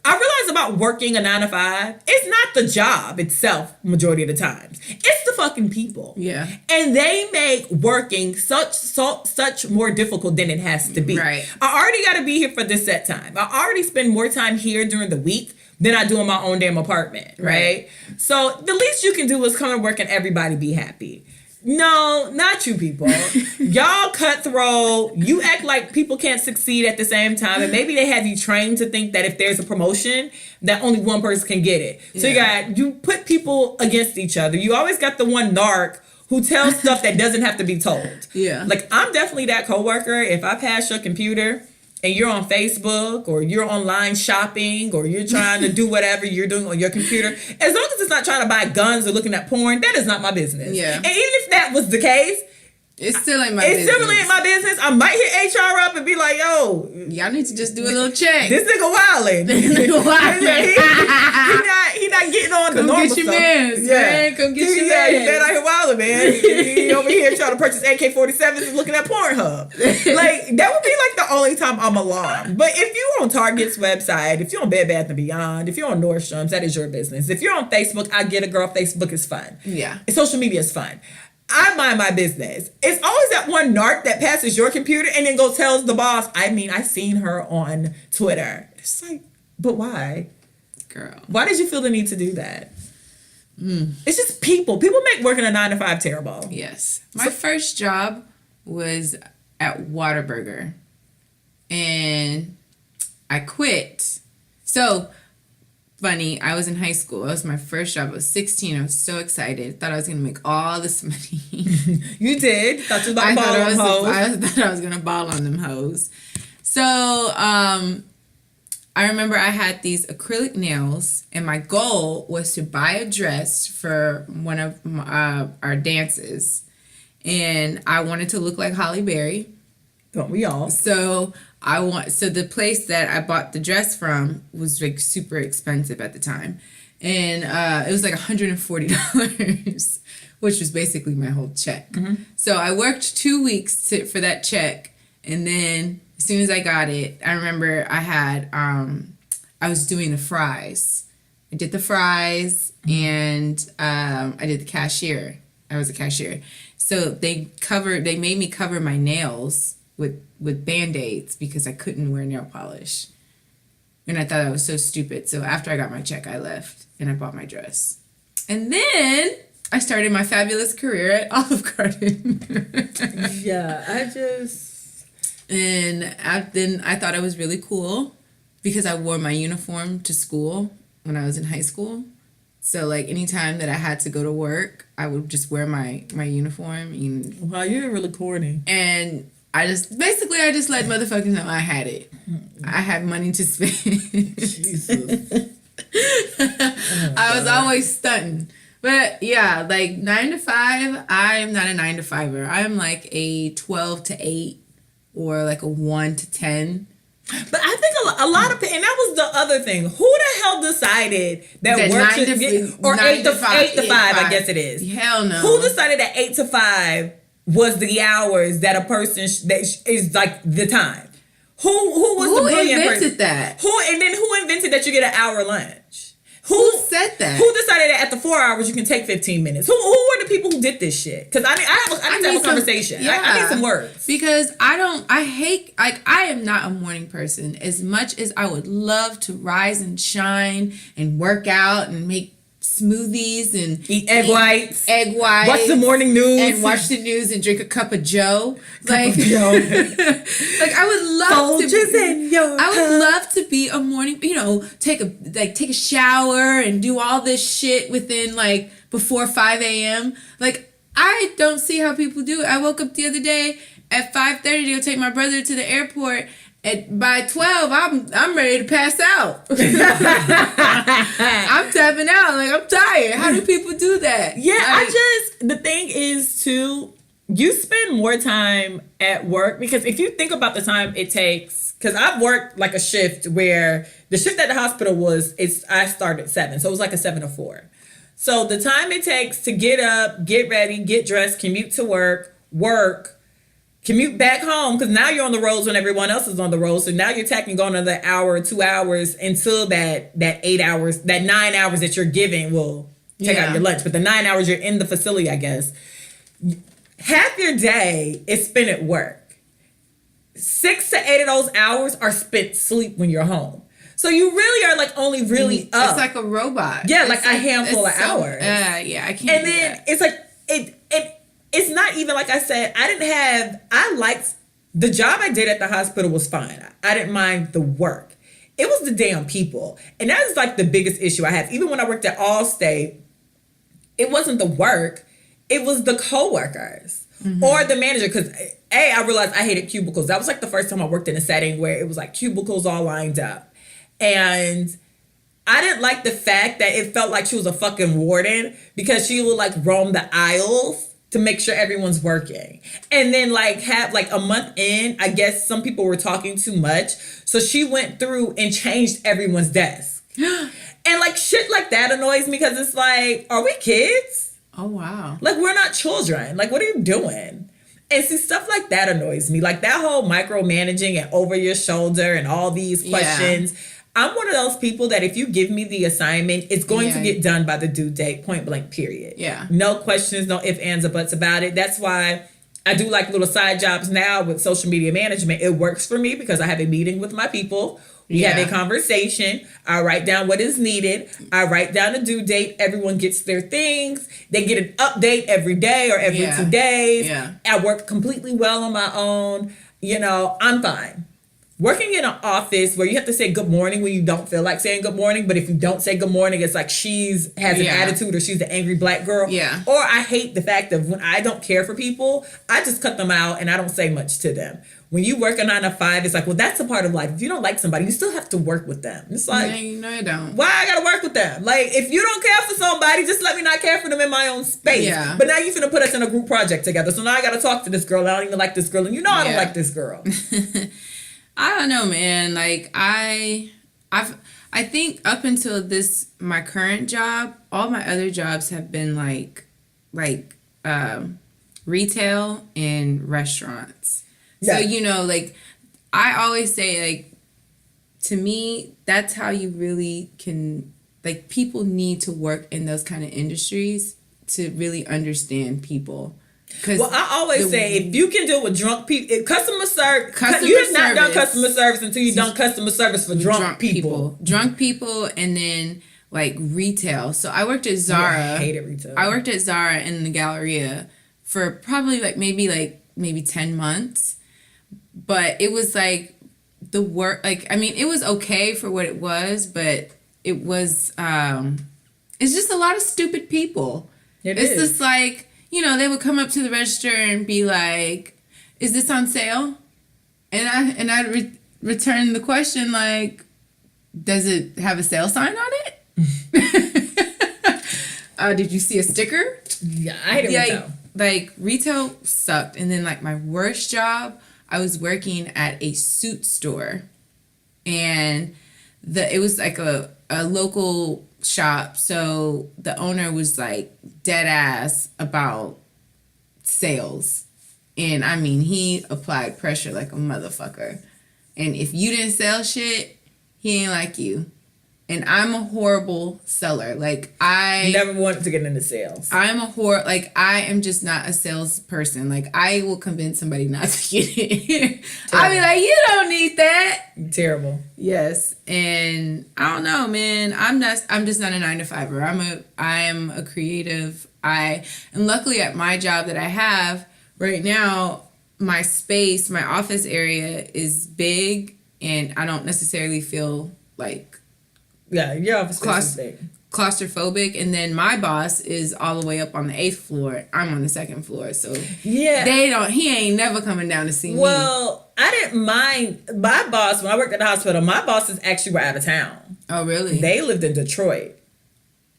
I realized about working a 9 to 5, it's not the job itself majority of the times. It's the fucking people.
Yeah.
And they make working such more difficult than it has to be.
Right.
I already got to be here for this set time. I already spend more time here during the week than I do in my own damn apartment. Right? So the least you can do is come and work and everybody be happy. No, not you people. Y'all cutthroat. You act like people can't succeed at the same time. And maybe they have you trained to think that if there's a promotion, that only one person can get it. So you put people against each other. You always got the one narc who tells stuff that doesn't have to be told. Yeah. Like, I'm definitely that coworker. If I pass your computer and you're on Facebook or you're online shopping or you're trying to do whatever you're doing on your computer, as long as it's not trying to buy guns or looking at porn, that is not my business. Yeah. And even if that was the case,
it still ain't my business.
It still ain't my business. I might hit HR up and be like, yo,
y'all need to just do a little check.
This nigga wildin'. he not getting on the normal stuff. Come get your mans, man. Come get your mans. He's out here wildin', man. He over here trying to purchase AK-47s and looking at Pornhub. Like, that would be like the only time I'm alarmed. But if you're on Target's website, if you're on Bed Bath & Beyond, if you're on Nordstrom's, that is your business. If you're on Facebook, I get a girl. Facebook is fun. Yeah. Social media is fun. I mind my business. It's always that one narc that passes your computer and then goes tells the boss. I mean, I seen her on Twitter. It's like, but why? Girl. Why did you feel the need to do that? It's just people. People make working a 9 to 5 terrible.
Yes. My first job was at Whataburger. And I quit. So funny, I was in high school. It was my first job. I was 16. I was so excited. Thought I was going to make all this money.
You did? Thought you was about to ball on them hoes.
I thought I was going to ball on them hoes. So, I remember I had these acrylic nails, and my goal was to buy a dress for one of our dances. And I wanted to look like Halle Berry.
Don't we all?
So the place that I bought the dress from was like super expensive at the time. And it was like $140, which was basically my whole check. Mm-hmm. So I worked 2 weeks for that check. And then as soon as I got it, I remember I was doing the fries. I did the fries and I did the cashier. I was a cashier. So they made me cover my nails with Band-Aids because I couldn't wear nail polish. And I thought I was so stupid. So after I got my check, I left and I bought my dress. And then I started my fabulous career at Olive Garden.
Yeah, then
I thought I was really cool. because I wore my uniform to school when I was in high school. So, like, anytime that I had to go to work, I would just wear my uniform.
Wow, you're really corny.
And I just let motherfuckers know I had it. I had money to spend.
Jesus.
I was always stunting. But, yeah, like, 9 to 5, I'm not a 9 to 5er. I'm like a 12 to 8 or like a 1 to 10.
But I think a lot of, and that was the other thing. Who the hell decided that work should get, or 8 to 5, I guess it is.
Hell no.
Who decided that 8 to 5 was the hours that a person is like the time? Who was the brilliant person?
Who invented that?
Who invented that you get an hour lunch?
Who said that?
Who decided that at the 4 hours you can take 15 minutes? Who were the people who did this shit? Because I need to have a conversation.
Yeah.
I need some words.
Because I am not a morning person. As much as I would love to rise and shine and work out and make smoothies and
eat egg whites,
watch
the morning news,
and drink a cup of Joe. Like I would love to be a morning, take a shower and do all this shit within like before 5 a.m. Like, I don't see how people do it. I woke up the other day at 5:30 to go take my brother to the airport. And by 12, I'm ready to pass out. I'm tapping out. Like, I'm tired. How do people do that?
Yeah, the thing is, too, you spend more time at work, because if you think about the time it takes, because I've worked like a shift where the shift at the hospital I started at 7. So it was like a 7 to 4. So the time it takes to get up, get ready, get dressed, commute to work, commute back home, because now you're on the roads when everyone else is on the road. So now you're tacking going another hour or 2 hours until that 8 hours, that 9 hours that you're giving will take out your lunch. But the 9 hours you're in the facility, I guess. Half your day is spent at work. 6 to 8 of those hours are spent sleep when you're home. So you really are like only really up.
It's like a robot.
Yeah, like a handful of hours.
Yeah, I can't.
And then it's like it's not even like I said, I liked the job I did at the hospital was fine. I didn't mind the work. It was the damn people. And that is like the biggest issue I have. Even when I worked at Allstate, it wasn't the work, it was the coworkers or the manager. Because I realized I hated cubicles. That was like the first time I worked in a setting where it was like cubicles all lined up. And I didn't like the fact that it felt like she was a fucking warden, because she would like roam the aisles to make sure everyone's working. And then like have like a month in, I guess some people were talking too much. So she went through and changed everyone's desk. And like shit like that annoys me, because it's like, are we kids?
Oh, wow.
Like, we're not children. Like, what are you doing? And see, stuff like that annoys me. Like that whole micromanaging and over your shoulder and all these questions. Yeah. I'm one of those people that if you give me the assignment, it's going to get done by the due date, point blank, period. Yeah. No questions, no ifs, ands, or buts about it. That's why I do like little side jobs now with social media management. It works for me because I have a meeting with my people. We have a conversation. I write down what is needed. I write down a due date. Everyone gets their things. They get an update every day or every 2 days. Yeah. I work completely well on my own. I'm fine. Working in an office where you have to say good morning when you don't feel like saying good morning, but if you don't say good morning, it's like has an attitude, or she's the angry black girl. Yeah. Or I hate the fact that when I don't care for people, I just cut them out and I don't say much to them. When you work a 9 to 5, it's like, well, that's a part of life. If you don't like somebody, you still have to work with them. It's like,
no, you don't.
Why I gotta work with them? Like, if you don't care for somebody, just let me not care for them in my own space. Yeah. But now you're finna put us in a group project together. So now I gotta talk to this girl. I don't even like this girl. And I don't like this girl.
I don't know, man. Like, I think up until my current job, all my other jobs have been like retail and restaurants. Yeah. So, like, I always say, like, to me, that's how you really can, like, people need to work in those kind of industries to really understand people.
Well, I always say, if you can deal with drunk people, customer service, you have not done customer service until you've done customer service for drunk people.
Drunk people, and then like retail. So I worked at Zara.
I hated retail.
I worked at Zara in the Galleria for probably maybe 10 months. But it was like the work, like, I mean, it was okay for what it was, but it was, it's just a lot of stupid people. It's just like, you know, they would come up to the register and be like, is this on sale? And I'd return the question like, does it have a sale sign on it? Did you see a sticker?
Yeah, I hate retail.
Like, retail sucked. And then, like, my worst job, I was working at a suit store. And it was like a local shop. So the owner was, like, dead ass about sales. And, I mean, he applied pressure like a motherfucker. And if you didn't sell shit, he ain't like you. And I'm a horrible seller. Like, I
never wanted to get into sales.
I am just not a salesperson. Like, I will convince somebody not to get it. I'll be like, you don't need that.
Terrible.
Yes. And I don't know, man. I'm just not a 9-to-5er. I am a creative. And luckily at my job that I have right now, my office area is big, and I don't necessarily feel like
your office is big.
Claustrophobic. And then my boss is all the way up on the 8th floor. I'm on the 2nd floor, so he ain't never coming down to see me.
Well, I didn't mind my boss when I worked at the hospital. My bosses actually were out of town.
Oh, really?
They lived in Detroit.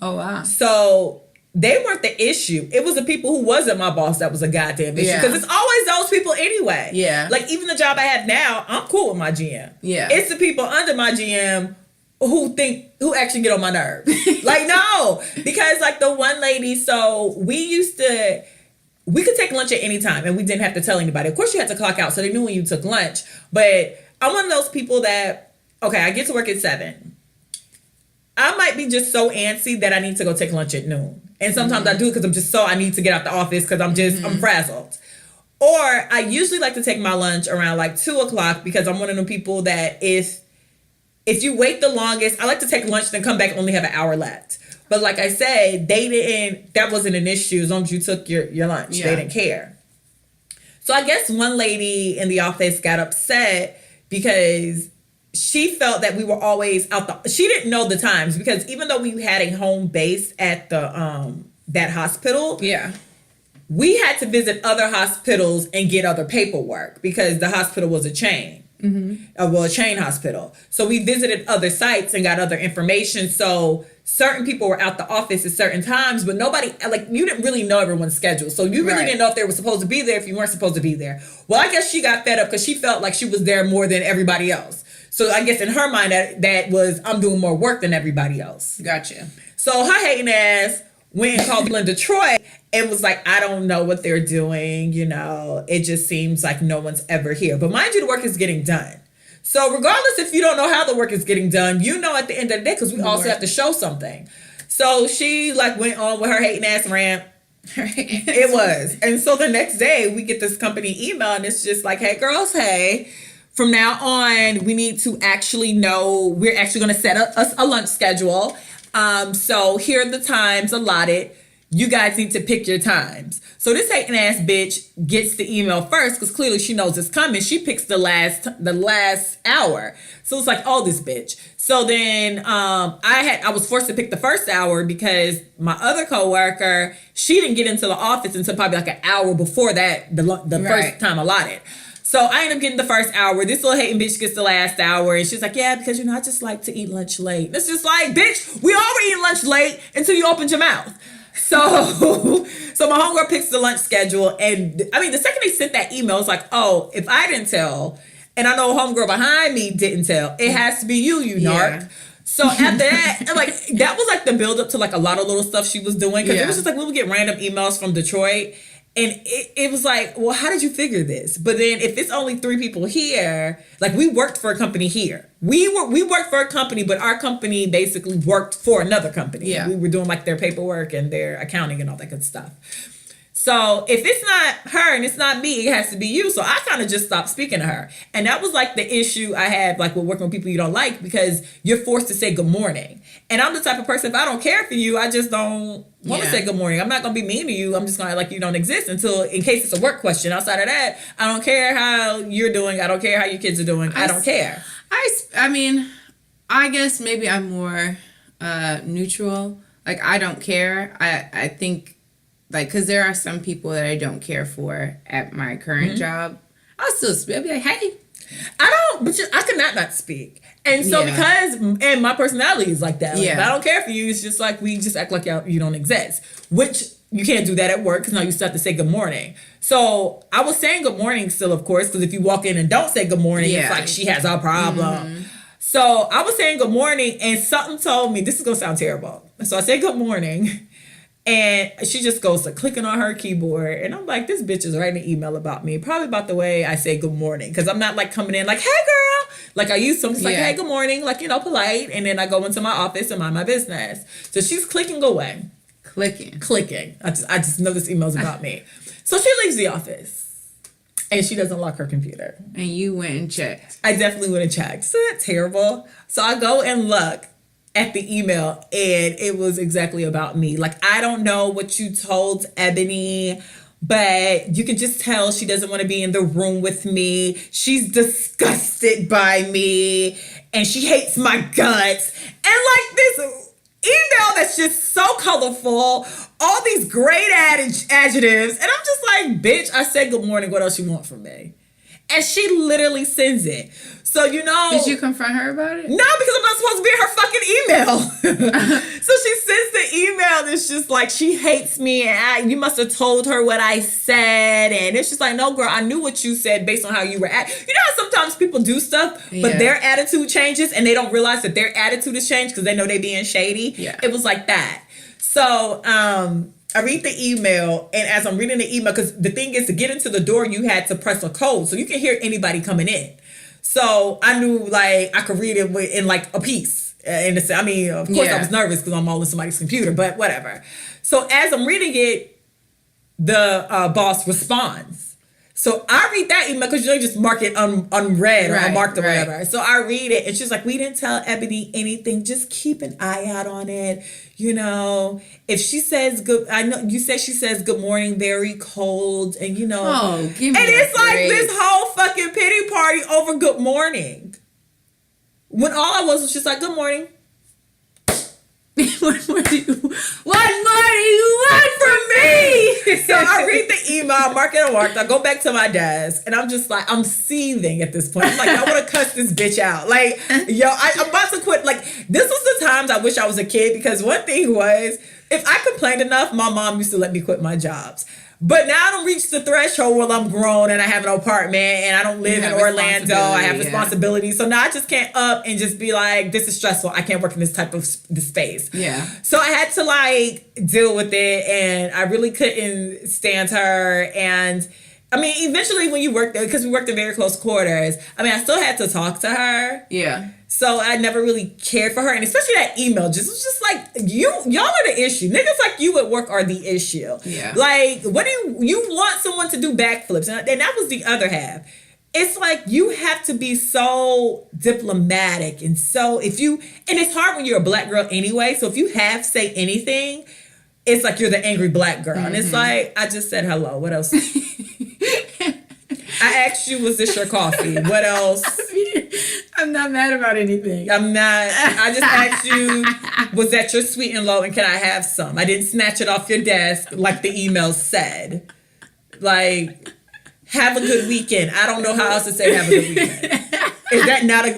Oh, wow.
So they weren't the issue. It was the people who wasn't my boss that was a goddamn issue. Because it's always those people anyway.
Yeah.
Like, even the job I have now, I'm cool with my GM. Yeah. It's the people under my GM who actually get on my nerves. Like, no. Because, like, the one lady, so we could take lunch at any time and we didn't have to tell anybody. Of course, you had to clock out, so they knew when you took lunch. But I'm one of those people that, okay, I get to work at 7. I might be just so antsy that I need to go take lunch at noon. And sometimes I do it because I need to get out the office because I'm frazzled. Or I usually like to take my lunch around like 2 o'clock because I'm one of the people that if you wait the longest, I like to take lunch then come back and only have an hour left. But like I said, that wasn't an issue as long as you took your lunch. Yeah. They didn't care. So I guess one lady in the office got upset because she felt that we were always she didn't know the times, because even though we had a home base at the that hospital, we had to visit other hospitals and get other paperwork because the hospital was a chain. A chain hospital. So we visited other sites and got other information. So certain people were out the office at certain times, but nobody, like, you didn't really know everyone's schedule. So you really didn't know if they were supposed to be there, if you weren't supposed to be there. Well, I guess she got fed up because she felt like she was there more than everybody else. So I guess in her mind that was, I'm doing more work than everybody else.
Gotcha.
So her hating ass went and called people in Detroit and was like, I don't know what they're doing. You know, it just seems like no one's ever here. But mind you, the work is getting done. So regardless if you don't know how the work is getting done, you know at the end of the day, because we also have to show something. So she like went on with her hating ass rant. It was. And so the next day we get this company email and it's just like, hey girls, hey, from now on, we need to actually know, we're actually going to set a lunch schedule. So here are the times allotted. You guys need to pick your times. So this hating ass bitch gets the email first because clearly she knows it's coming. She picks the last hour. So it's like, oh, this bitch. So then I was forced to pick the first hour because my other coworker, she didn't get into the office until probably like an hour before that, the first time allotted. So I ended up getting the first hour. This little hating bitch gets the last hour. And she's like, yeah, because, I just like to eat lunch late. It's just like, bitch, we all were eating lunch late until you opened your mouth. So my homegirl picks the lunch schedule. And, I mean, the second they sent that email, it's like, oh, if I didn't tell, and I know a homegirl behind me didn't tell, it has to be you narc. So after that, like, that was like the build up to like a lot of little stuff she was doing. Because it was just like, we would get random emails from Detroit. And it was like, well, how did you figure this? But then if it's only 3 people here, like we worked for a company here. We worked for a company, but our company basically worked for another company. Yeah. We were doing like their paperwork and their accounting and all that good stuff. So if it's not her and it's not me, it has to be you. So I kind of just stopped speaking to her. And that was like the issue I had like with working with people you don't like, because you're forced to say good morning. And I'm the type of person, if I don't care for you, I just don't want to say good morning. I'm not going to be mean to you. I'm just going to like you don't exist until, in case it's a work question. Outside of that, I don't care how you're doing. I don't care how your kids are doing. I don't care.
I mean, I guess maybe I'm more neutral. Like, I don't care. I think, like, because there are some people that I don't care for at my current job. I'll still speak. I'll be like, hey.
I cannot not speak. And so and my personality is like that. Like, if I don't care for you, it's just like, we just act like you don't exist. Which, you can't do that at work, because now you still have to say good morning. So I was saying good morning still, of course, because if you walk in and don't say good morning, it's like she has a problem. So I was saying good morning, and something told me, this is going to sound terrible. So I said good morning, and she just goes to clicking on her keyboard. And I'm like, this bitch is writing an email about me, probably about the way I say good morning. Because I'm not like coming in like, hey girl, like I used to. I'm just like, hey, good morning, like, you know, polite. And then I go into my office and mind my business. So she's clicking away. Clicking. I just know this email's about me. So she leaves the office. And she doesn't lock her computer.
And you went and checked.
I definitely went and checked. So that's terrible. So I go and look at the email, and it was exactly about me. Like, I don't know what you told Ebony, but you can just tell she doesn't want to be in the room with me. She's disgusted by me, and she hates my guts. And like this email that's just so colorful, all these great adjectives, and I'm just like, bitch, I said good morning, what else you want from me? And she literally sends it. So, you know,
did you confront her about it?
No, because I'm not supposed to be in her fucking email. So she sends the email that's just like, she hates me, and you must have told her what I said. And it's just like, no, girl, I knew what you said based on how you were at. You know how sometimes people do stuff, but their attitude changes, and they don't realize that their attitude has changed because they know they being shady. Yeah. It was like that. So I read the email, and as I'm reading the email, because the thing is, to get into the door, you had to press a code so you can hear anybody coming in. So I knew, like, I could read it in like a piece. And I mean, of course, I was nervous because I'm all in somebody's computer, but whatever. So as I'm reading it, the boss responds. So I read that email, because you just mark it unread or unmarked or whatever. So I read it, and she's like, we didn't tell Ebony anything. Just keep an eye out on it. You know, if she says good, I know you said she says good morning, very cold, and you know,
give me
and it's like this whole fucking pity party over good morning. When all I was just like, good morning.
What more do you want from me?
So I read the email, mark it unmarked. I go back to my desk, and I'm just like, I'm seething at this point. I'm like, I want to cuss this bitch out. Like, yo, I'm about to quit. Like, this was the times I wish I was a kid, because one thing was, if I complained enough, my mom used to let me quit my jobs. But now I don't reach the threshold where I'm grown and I have an apartment and I don't live in Orlando. I have responsibilities. So now I just can't up and just be like, this is stressful. I can't work in this type of space. Yeah. So I had to like deal with it, and I really couldn't stand her. And I mean, eventually when you work there, because we worked in very close quarters, I mean, I still had to talk to her. Yeah. So I never really cared for her. And especially that email, it was just like, y'all are the issue. Niggas like you at work are the issue. Yeah. Like, what do you want someone to do backflips? And that was the other half. It's like, you have to be so diplomatic. And so and it's hard when you're a black girl anyway. So if you say anything, it's like you're the angry black girl. Mm-hmm. And it's like, I just said hello. What else? I asked you, was this your coffee? What else?
I'm not mad about anything.
I'm not. I just asked you, was that your sweet and low, and can I have some? I didn't snatch it off your desk like the email said. Like, have a good weekend. I don't know how else to say have a good weekend.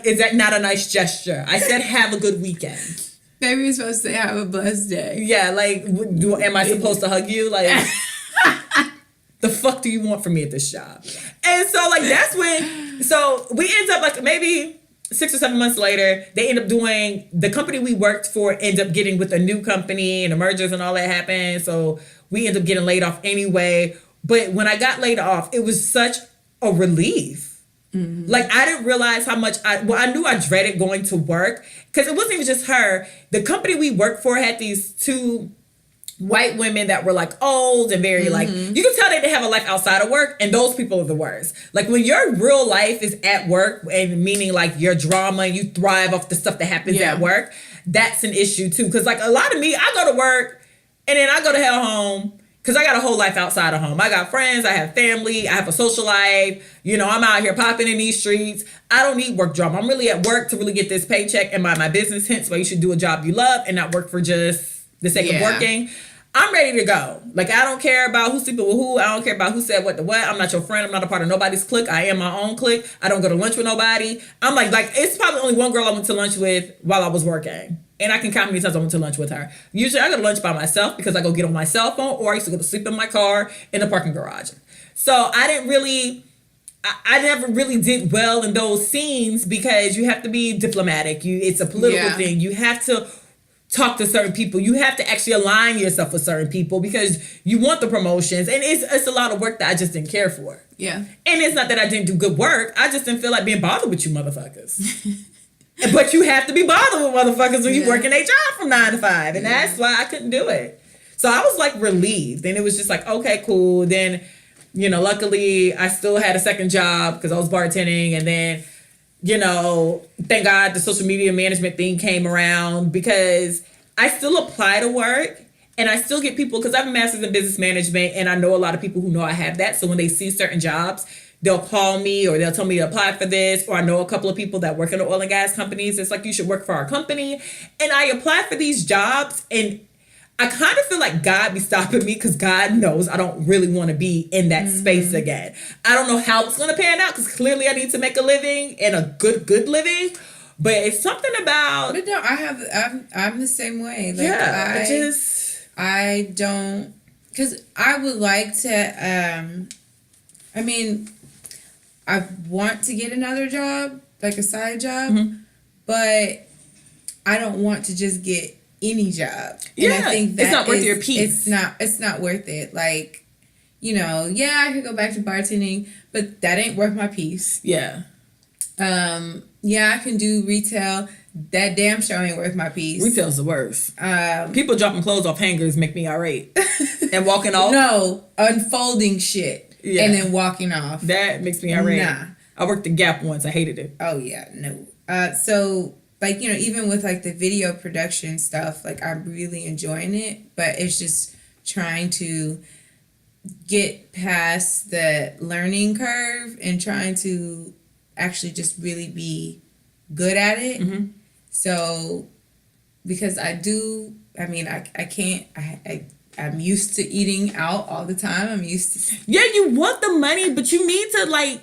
Is that not a nice gesture? I said have a good weekend.
Maybe you're supposed to say have a blessed day.
Yeah, like, am I supposed to hug you? Like, the fuck do you want from me at this job? And so, like, that's when, so we end up, like, maybe 6 or 7 months later, they end up doing, the company we worked for end up getting with a new company, and the mergers and all that happened. So we end up getting laid off anyway. But when I got laid off, it was such a relief. Mm-hmm. Like, I didn't realize how much I knew I dreaded going to work, because it wasn't even just her. The company we worked for had these two white women that were like old and very like, you can tell they didn't have a life outside of work, and those people are the worst. Like when your real life is at work, and meaning like your drama and you thrive off the stuff that happens at work, that's an issue too. Because like a lot of me, I go to work and then I go to hell home because I got a whole life outside of home. I got friends, I have family, I have a social life. You know, I'm out here popping in these streets. I don't need work drama. I'm really at work to really get this paycheck and my business. Hence why you should do a job you love and not work for just the sake of working. I'm ready to go. Like, I don't care about who's sleeping with who. I don't care about who said what to what. I'm not your friend. I'm not a part of nobody's clique. I am my own clique. I don't go to lunch with nobody. I'm like it's probably only one girl I went to lunch with while I was working. And I can count how many times I went to lunch with her. Usually I go to lunch by myself because I go get on my cell phone, or I used to go to sleep in my car in the parking garage. So I never really did well in those scenes because you have to be diplomatic. It's a political thing. You have to talk to certain people. You have to actually align yourself with certain people because you want the promotions. And it's a lot of work that I just didn't care for.
Yeah.
And it's not that I didn't do good work. I just didn't feel like being bothered with you motherfuckers. But you have to be bothered with motherfuckers when you work in a job from 9 to 5. And that's why I couldn't do it. So I was like relieved. And it was just like, okay, cool. Then, you know, luckily I still had a second job because I was bartending. And then, you know, thank God the social media management thing came around because I still apply to work and I still get people, because I have a master's in business management and I know a lot of people who know I have that. So when they see certain jobs, they'll call me or they'll tell me to apply for this. Or I know a couple of people that work in the oil and gas companies. It's like, you should work for our company. And I apply for these jobs and I kind of feel like God be stopping me because God knows I don't really want to be in that space again. I don't know how it's going to pan out because clearly I need to make a living and a good living. But it's something about...
But no, I'm the same way. Like, I don't... Because I would like to... I want to get another job, like a side job, but I don't want to just get any job. And I think that
it's not worth your peace.
It's not worth it. Like, you know, I could go back to bartending, but that ain't worth my peace.
Yeah.
I can do retail. That damn show ain't worth my peace.
Retail's the worst. People dropping clothes off hangers make me irate. And walking off.
No, unfolding shit. Yeah. And then walking off.
That makes me irate. Nah. I worked the Gap once. I hated it.
Oh, yeah. No. So, like, you know, even with, like, the video production stuff, like, I'm really enjoying it. But it's just trying to get past the learning curve and trying to actually just really be good at it. Mm-hmm. So, because I can't... I'm used to eating out all the time. I'm used to...
Yeah, you want the money, but you need to, like...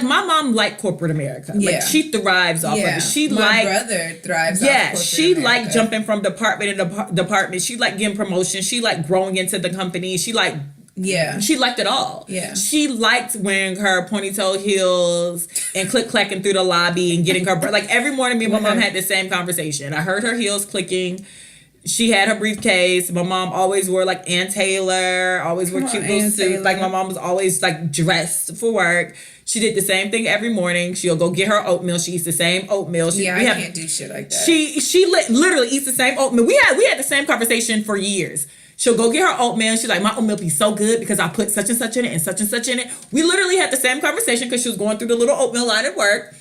my mom liked corporate America. Yeah. Like, she thrives off of it.
My brother thrives off corporate
she
America.
Liked jumping from department to department. She liked getting promotions. She liked growing into the company. She liked... Yeah. She liked it all. Yeah. She liked wearing her ponytail heels and click-clacking through the lobby and getting her... Like, every morning, me and my mom had the same conversation. I heard her heels clicking. She had her briefcase. My mom always wore like Ann Taylor, always wore cute little suits. Like my mom was always like dressed for work. She did the same thing every morning. She'll go get her oatmeal. She eats the same oatmeal.
I can't do shit like that.
She literally eats the same oatmeal. We had the same conversation for years. She'll go get her oatmeal. She's like, my oatmeal be so good because I put such and such in it and such and such in it. We literally had the same conversation because she was going through the little oatmeal line at work.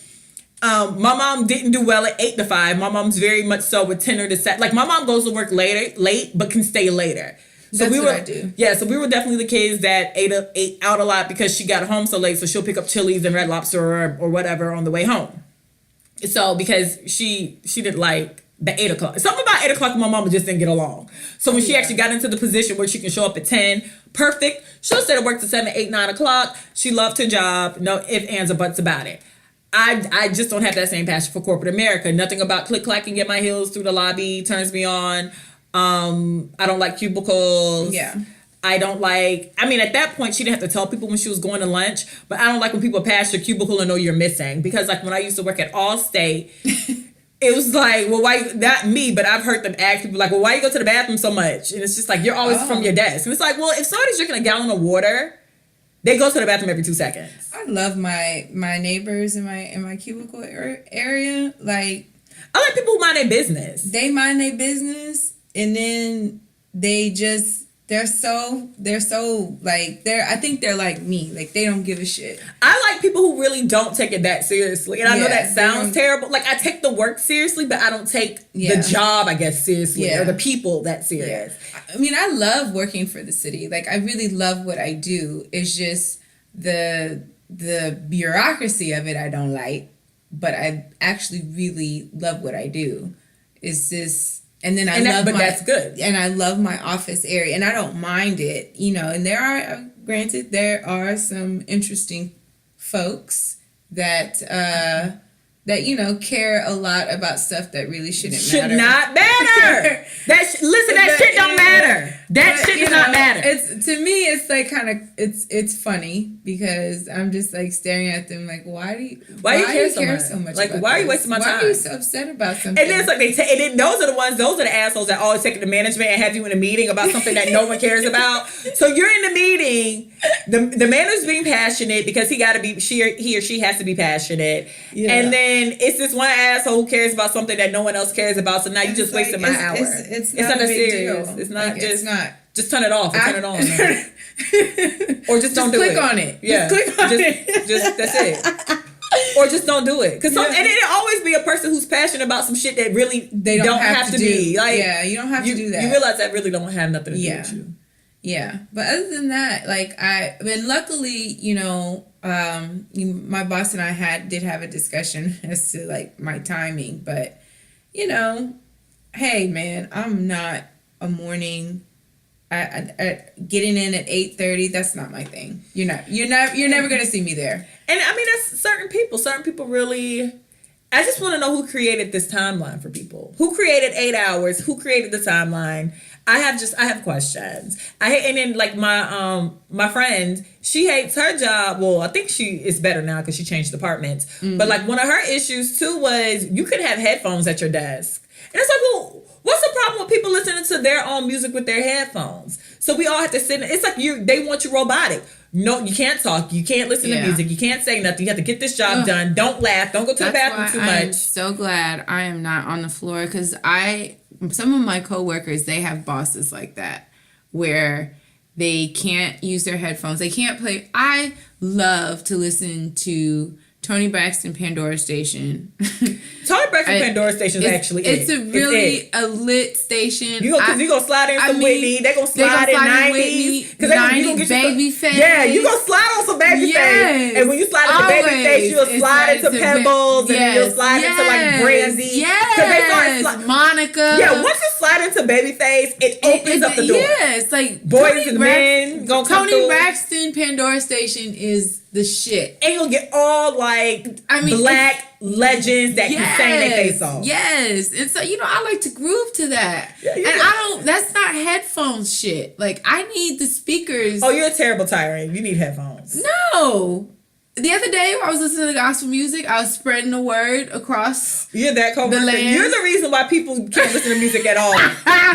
My mom didn't do well at 8 to 5. My mom's very much so with 10 to 7. Like, my mom goes to work late, but can stay later. So
That's what I do.
Yeah, so we were definitely the kids that ate out a lot because she got home so late. So she'll pick up Chili's and Red Lobster or whatever on the way home. So because she didn't like the 8 o'clock. Something about 8 o'clock and my mama just didn't get along. So when she actually got into the position where she can show up at 10, perfect. She'll stay to work to 7, 8, 9 o'clock. She loved her job. No ifs, ands, or buts about it. I just don't have that same passion for corporate America. Nothing about click-clacking, get my heels through the lobby turns me on. I don't like cubicles. Yeah. I don't like... I mean, at that point, she didn't have to tell people when she was going to lunch, but I don't like when people pass your cubicle and know you're missing. Because, like, when I used to work at Allstate, it was like, well, why... Not me, but I've heard them ask people, like, well, why you go to the bathroom so much? And it's just like, you're always from your desk. And it's like, well, if somebody's drinking a gallon of water... They go to the bathroom every 2 seconds.
I love my neighbors in my cubicle area. Like,
I like people who mind their business.
They mind their business, and then they're so like I think they're like me. Like they don't give a shit.
I like people who really don't take it that seriously. And I know that sounds terrible. Like I take the work seriously, but I don't take the job, I guess, seriously or the people that serious.
I mean, I love working for the city. Like I really love what I do. It's just the bureaucracy of it I don't like, but I actually really love what I do. It's just and then that's good. And I love my office area, and I don't mind it, you know. And granted, there are some interesting folks that you know care a lot about stuff that really shouldn't matter.
Should not matter. That shit don't matter. That shit does not matter.
It's to me, it's like kind of it's funny because I'm just like staring at them like, why do you care so much?
Like, why are you wasting my time?
Why are you so upset about something?
And then it's like and then those are the assholes that always take it to management and have you in a meeting about something that no one cares about. So you're in the meeting, the manager's being passionate because he or she has to be passionate, and then it's this one asshole who cares about something that no one else cares about. So now you just wasted my hour.
It's not a big
serious.
deal.
It's not
It's not.
Just turn it off or turn it on. Or just don't do it.
Click on it.
Yeah.
Just click on it.
Just that's it. Or just don't do it. And it'll always be a person who's passionate about some shit that really they don't have to be. Like,
you don't have to do that.
You realize that really don't have nothing to do with you.
Yeah. But other than that, like luckily, you know, my boss and I did have a discussion as to like my timing, but you know, hey man, I'm not a morning. Getting in at 8:30, that's not my thing. You're never gonna see me there.
And I mean, that's certain people. Certain people really. I just want to know who created this timeline for people. Who created 8 hours? Who created the timeline? I have questions. And then like my friend, she hates her job. Well, I think she is better now because she changed departments. Mm-hmm. But like one of her issues too was you could have headphones at your desk, and it's like, well, what's the problem with people listening to their own music with their headphones? So we all have to sit. It's like they want you robotic. No, you can't talk. You can't listen to music. You can't say nothing. You have to get this job done. Don't laugh. Don't go to the bathroom too much.
I'm so glad I am not on the floor because some of my coworkers, they have bosses like that where they can't use their headphones. They can't play. I love to listen to Tony Braxton Pandora Station.
Tony Braxton Pandora Station is actually
it's a lit station.
You gonna slide in some Whitney. They gonna slide in 90s.
Because 90s Babyface.
Yeah, you gonna slide on some Babyface.
Yes,
and when you slide into Babyface, you'll slide into Pebbles, and then you'll slide into like Brandy.
Yes, Monica.
Yeah, once you slide into Babyface, it opens up the door.
Yeah, it's like
boys and men gonna come through.
Tony Braxton Pandora Station is the shit.
And you'll get all black legends that can sing their face off.
Yes. And so, I like to groove to that. Yeah, that's not headphones shit. Like, I need the speakers.
Oh, you're a terrible tyrant. You need headphones.
No. The other day, I was listening to gospel music. I was spreading the word across the land.
You're the reason why people can't listen to music at all.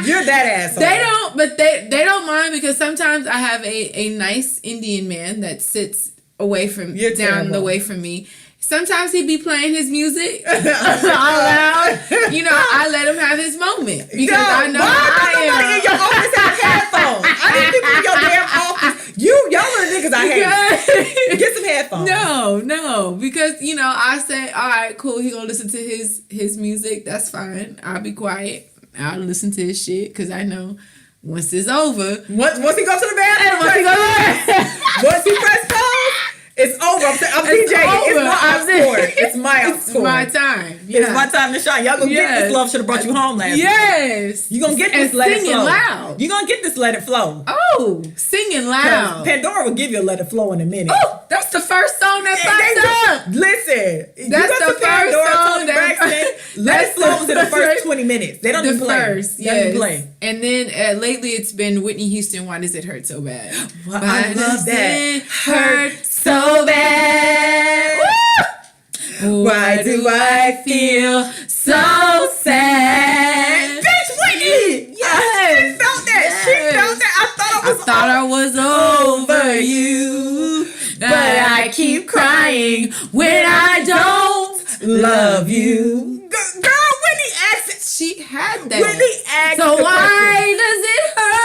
You're that asshole.
They don't mind because sometimes I have a nice Indian man that sits away from the way from me. Sometimes he'd be playing his music out loud. I let him have his moment because I know
nobody in your office has headphones. I need people in your damn office. Y'all are the niggas I hate. Get some headphones.
No, because I say, all right, cool. He gonna listen to his music. That's fine. I'll be quiet. I'll listen to his shit because I know. Once it's over.
Once he goes to the bathroom. Once he press pause, it's over. I'm PJ. It's my
It's my time.
Yeah. It's my time to shine. Y'all gonna get this love. Should have brought you home last
night.
You gonna get this. Let it flow. Loud. You gonna get this. Let it flow.
Oh, singing loud.
Pandora will give you a let it flow in a minute.
Oh, that's the first song that pops up.
Listen,
that's the first song
that Let It Flow was in the first 20 minutes. They don't even play.
They play. And then lately it's been Whitney Houston. Why does it hurt so bad?
Well, I love that.
Hurt so bad.
Why do I feel so sad? Bitch, Whitney! Yes! She felt that. She felt that. I
thought I was over you. But I keep crying when I don't love you.
Girl, Whitney asked.
She had that.
Whitney asked.
So why does it hurt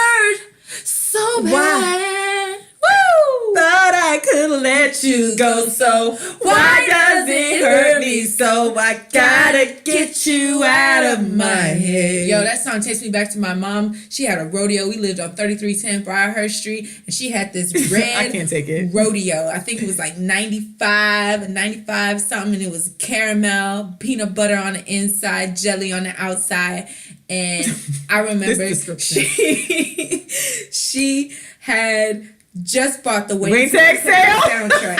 bad. Woo!
Thought I could let you go, so why does it hurt me so? I gotta get you out of my head.
Yo, that song takes me back to my mom. She had a rodeo. We lived on 3310 Briarhurst Street, and she had this red
I can't take it.
rodeo. I think it was like 95 something, and it was caramel, peanut butter on the inside, jelly on the outside. And I remember she had just bought the Waiting to Exhale soundtrack.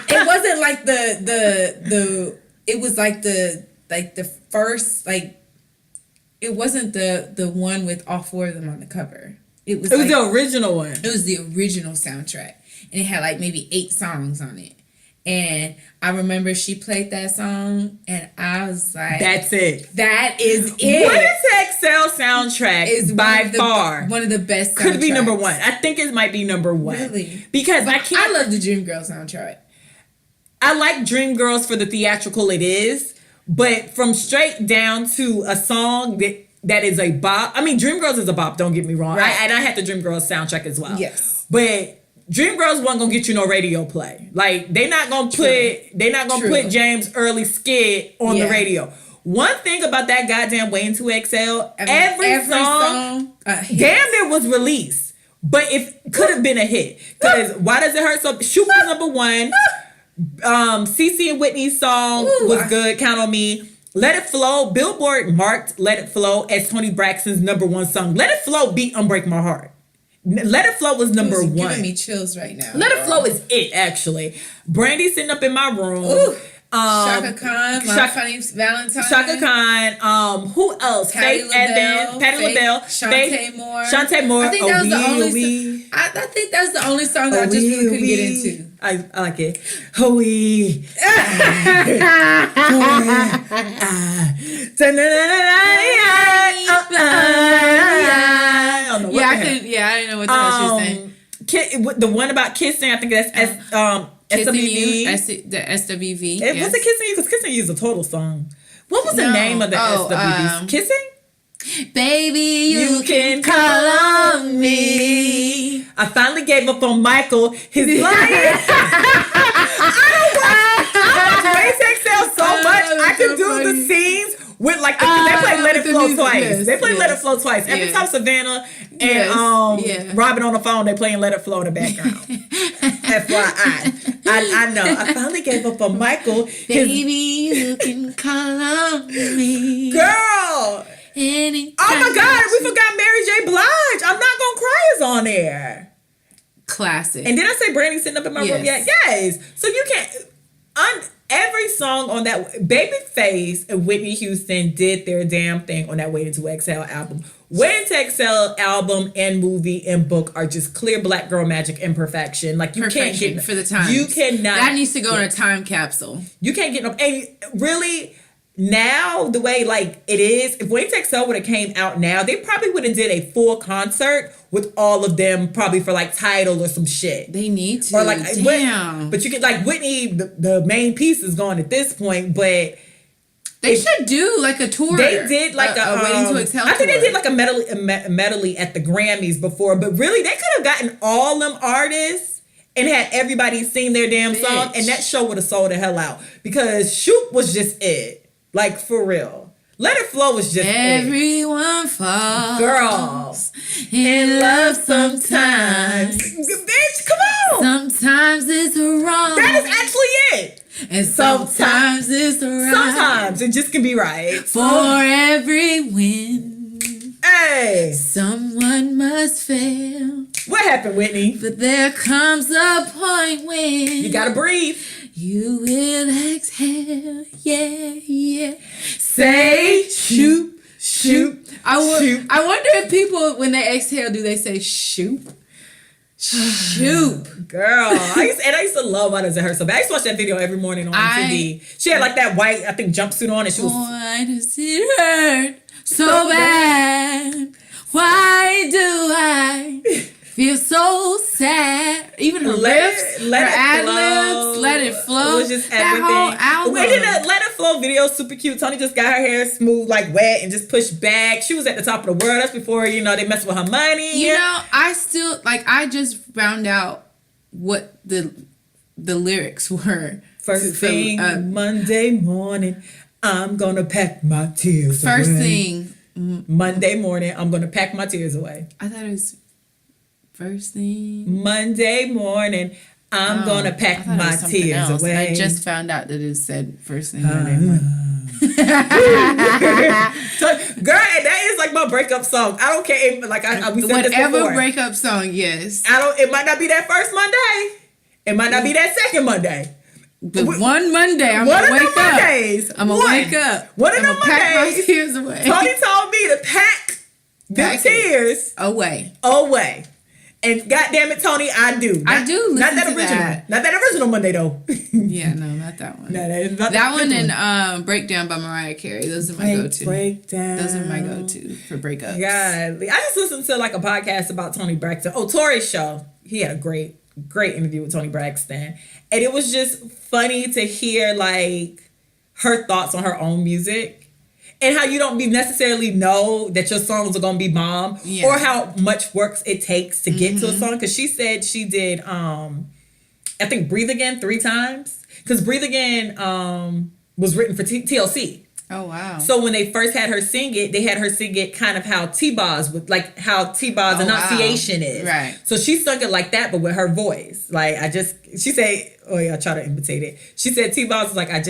It wasn't like the it was like the first, like, it wasn't the one with all four of them on the cover. It was
the original one.
It was the original soundtrack, and it had like maybe 8 songs on it. And I remember she played that song, and I was like, "That's it. That is it."
Waiting to Exhale soundtrack is by far
one of the best.
Could be number one. I think it might be number one.
Really?
Because I
love the Dreamgirls soundtrack.
I like Dreamgirls for the theatrical it is, but from straight down to a song that is a bop. I mean, Dreamgirls is a bop. Don't get me wrong.
Right.
I had the Dreamgirls soundtrack as well.
Yes,
but Dreamgirls wasn't gonna get you no radio play. Like they not gonna put James Early skit on the radio. One thing about that goddamn Waiting to Exhale, every song damn it was released, but it could have been a hit. Because Why Does It Hurt So? Shoot was number one. CeCe and Whitney's song was good. Count on Me. Let It Flow. Billboard marked Let It Flow as Toni Braxton's number one song. Let It Flow beat Unbreak My Heart. Let It Flow was number one.
Giving me chills right now.
Let It Flow is it, actually. Brandy sitting up in my room.
Shaka Khan, My Funny Valentine.
Shaka Khan. Who else? Faith Evans, Patti LaBelle,
Shantae Moore.
Shantae Moore.
I think that was the only. I think that's the only song that I just really couldn't get into.
I like it. Hooey.
Yeah, I didn't know what the hell she was saying.
The one about kissing, I think that's SWV.
The SWV.
It was a Kissing You, because Kissing You is a total song. What was the name of the SWV? Kissing?
Baby, you can call on me.
I finally gave up on Michael. His lying. I watch Exhale so much. I can do the scenes with like they play Let It Flow twice.
Yes,
they play Let It Flow twice. Every time Savannah and Robin on the phone, they playing Let It Flow in the background. FYI. I know. I finally gave up on Michael.
Baby, you can call on me.
Girl.
Anytime.
Oh my God, we forgot Mary J. Blige. I'm Not Gonna Cry is on there.
Classic.
And did I say Brandy sitting up in my room yet? Yes. So you can't. Every song on that, Babyface and Whitney Houston did their damn thing on that Waiting to Exhale album. Waiting to Exhale album and movie and book are just clear black girl magic imperfection. Like you can't get
for the time.
You cannot.
That needs to go in a time capsule.
You can't get no. And really. Now, the way like it is, if Waiting to Exhale would have came out now, they probably would have did a full concert with all of them, probably for like Tidal or some shit.
They need to.
Or like,
damn.
But you could like Whitney, the main piece is gone at this point, but
they should do like a tour.
They did like a
Waiting to Exhale.
I think they did like a medley at the Grammys before, but really they could have gotten all them artists and had everybody sing their damn song, and that show would have sold the hell out because Shoot was just it. Like, for real. Let It Flow was just
everyone falls.
Girl.
In love sometimes.
Bitch, come on.
Sometimes it's wrong.
That is actually it.
And sometimes it's right.
Sometimes it just can be right.
For every win.
Hey.
Someone must fail.
What happened, Whitney?
But there comes a point when
you gotta breathe.
You will exhale, yeah.
Say shoot.
I wonder if people, when they exhale, do they say shoot? Shoot.
Girl. I used to love Why Does It Hurt So Bad. I used to watch that video every morning on TV. She had like that white, I think, jumpsuit on, and she was.
Why does it hurt so bad? Why do I Feel so sad. Even her riffs, her ad-libs, Let It Flow.
It was just
that
everything.
whole album.
Wait, that Let It Flow video is super cute. Tony just got her hair smooth, like wet, and just pushed back. She was at the top of the world. That's before, they messed with her money.
You know, I just found out what the lyrics were.
First thing Monday morning, I'm gonna pack my tears away.
First thing
Monday morning, I'm gonna pack my tears away.
I thought it was first thing
Monday morning, I'm gonna pack my tears away.
I just found out that it said first thing Monday morning.
So, girl, that is like my breakup song. I don't care if, like we said this
Whatever
before.
breakup song, yes.
It might not be that first Monday. It might not be that second Monday.
The one Monday, I'm gonna wake up. I'm gonna wake up.
One of them Mondays,
pack my tears away.
Tony told me to pack the tears
away.
And goddamn it, Tony, I do.
I do listen
not that
to
original.
that.
Not that original Monday though.
Yeah, no, not that one.
No, that is not
that one and Breakdown by Mariah Carey. Those are my go-to.
Breakdown.
Those are my go-to for breakups.
God, I just listened to like a podcast about Tony Braxton. Oh, Tori's show. He had a great interview with Tony Braxton, and it was just funny to hear like her thoughts on her own music. And how you don't necessarily know that your songs are going to be bomb, or how much work it takes to get to a song. Because she said she did, I think, Breathe Again 3 times. Because Breathe Again was written for TLC.
Oh, wow.
So when they first had her sing it, they had her sing it kind of how T-Boz would, like how T-Boz enunciation is.
Right.
So she sung it like that, but with her voice. Like, she said, I try to imitate it. She said T-Boz was like, I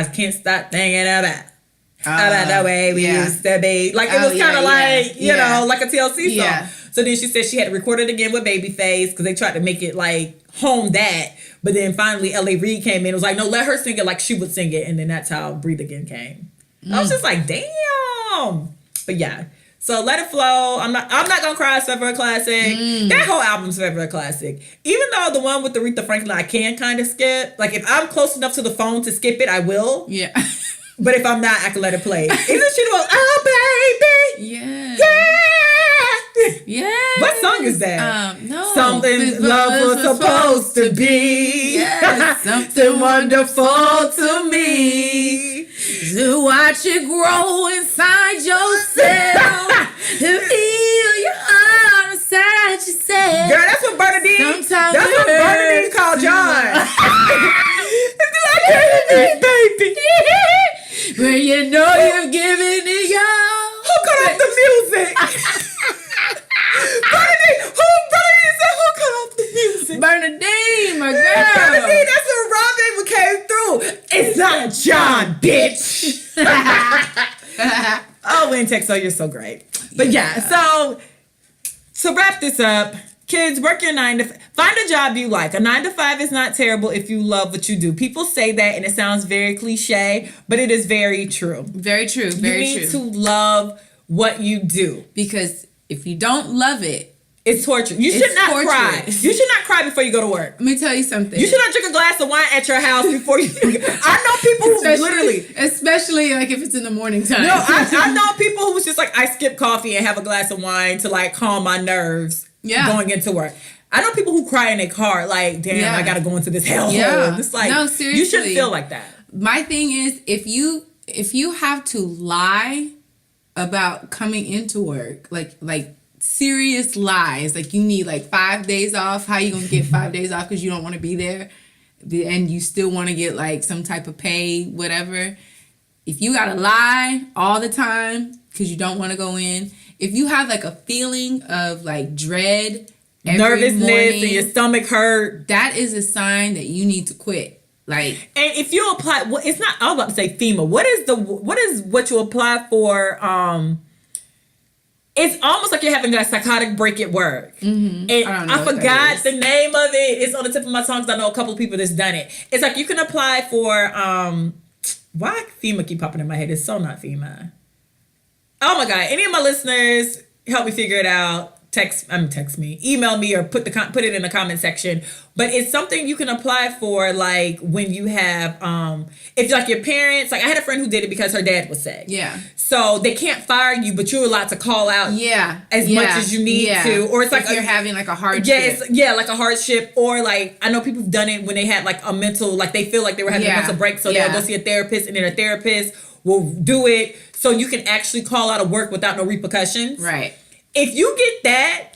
can't stop thinking about the way we used to be. Like, it was kind of like, you know, like a TLC song.
Yeah.
So then she said she had to record it again with Babyface because they tried to make it like home that. But then finally L.A. Reid came in and was like, no, let her sing it like she would sing it. And then that's how Breathe Again came. I was just like, damn. But yeah. So Let It Flow. I'm not gonna cry is forever a classic. That whole album's forever a classic. Even though the one with Aretha Franklin I can kind of skip. Like if I'm close enough to the phone to skip it, I will.
Yeah.
But if I'm not, I can let it play. Isn't she the one? Oh baby.
Yeah.
Yeah.
Yeah.
What song is that?
No.
Something love was supposed to be.
Yes.
Something wonderful to me.
To watch it grow inside yourself. To feel your heart inside yourself.
Girl, that's what Bernadine.
Sometimes
That's what Bernadine called John. Baby.
When you know you're giving it your.
Who cut off the music? Bernadine said, who cut off the music?
Bernadine, my girl.
Bernadine, that's when Robin came through. It's not a John, bitch. Oh, Wayne Texo, you're so great. But yeah, so to wrap this up, kids, work your 9 to 5. Find a job you like. A 9 to 5 is not terrible if you love what you do. People say that and it sounds very cliche, but it is very true.
Very true. Very true.
You need to love what you do.
Because if you don't love it,
it's torture. You should not cry. You should not cry before you go to work.
let me tell you something.
You should not drink a glass of wine at your house before you. I know people who
especially like if it's in the morning time.
No, I know people who's just like, I skip coffee and have a glass of wine to like calm my nerves.
Yeah.
Going into work. I know people who cry in their car like, damn, I gotta go into this hellhole.
Yeah.
It's like,
no, seriously.
You shouldn't feel like that.
My thing is, if you have to lie about coming into work, like serious lies, like you need like 5 days off. How you gonna get 5 days off because you don't want to be there, and you still want to get like some type of pay, whatever. If you gotta lie all the time because you don't want to go in, if you have like a feeling of like dread,
nervousness,
morning,
and your stomach hurt,
that is a sign that you need to quit. Like,
and if you apply, well, it's not. I was about to say FEMA. What is what you apply for? It's almost like you're having a psychotic break at work. Mm-hmm. And I forgot the name of it. It's on the tip of my tongue because I know a couple of people that's done it. It's like you can apply for why FEMA keep popping in my head? It's so not FEMA. Oh my God. Any of my listeners, help me figure it out. text me, email me, or put it in the comment section. But it's something you can apply for, like when you have if like your parents, like I had a friend who did it because her dad was sick.
Yeah.
So they can't fire you, but you're allowed to call out as much as you need to. Or it's like
if you're having like a hardship.
Like a hardship. Or like I know people who've done it when they had like a mental, like they feel like they were having a mental break, so they'll go see a therapist, and then a therapist will do it so you can actually call out of work without no repercussions.
Right.
If you get that,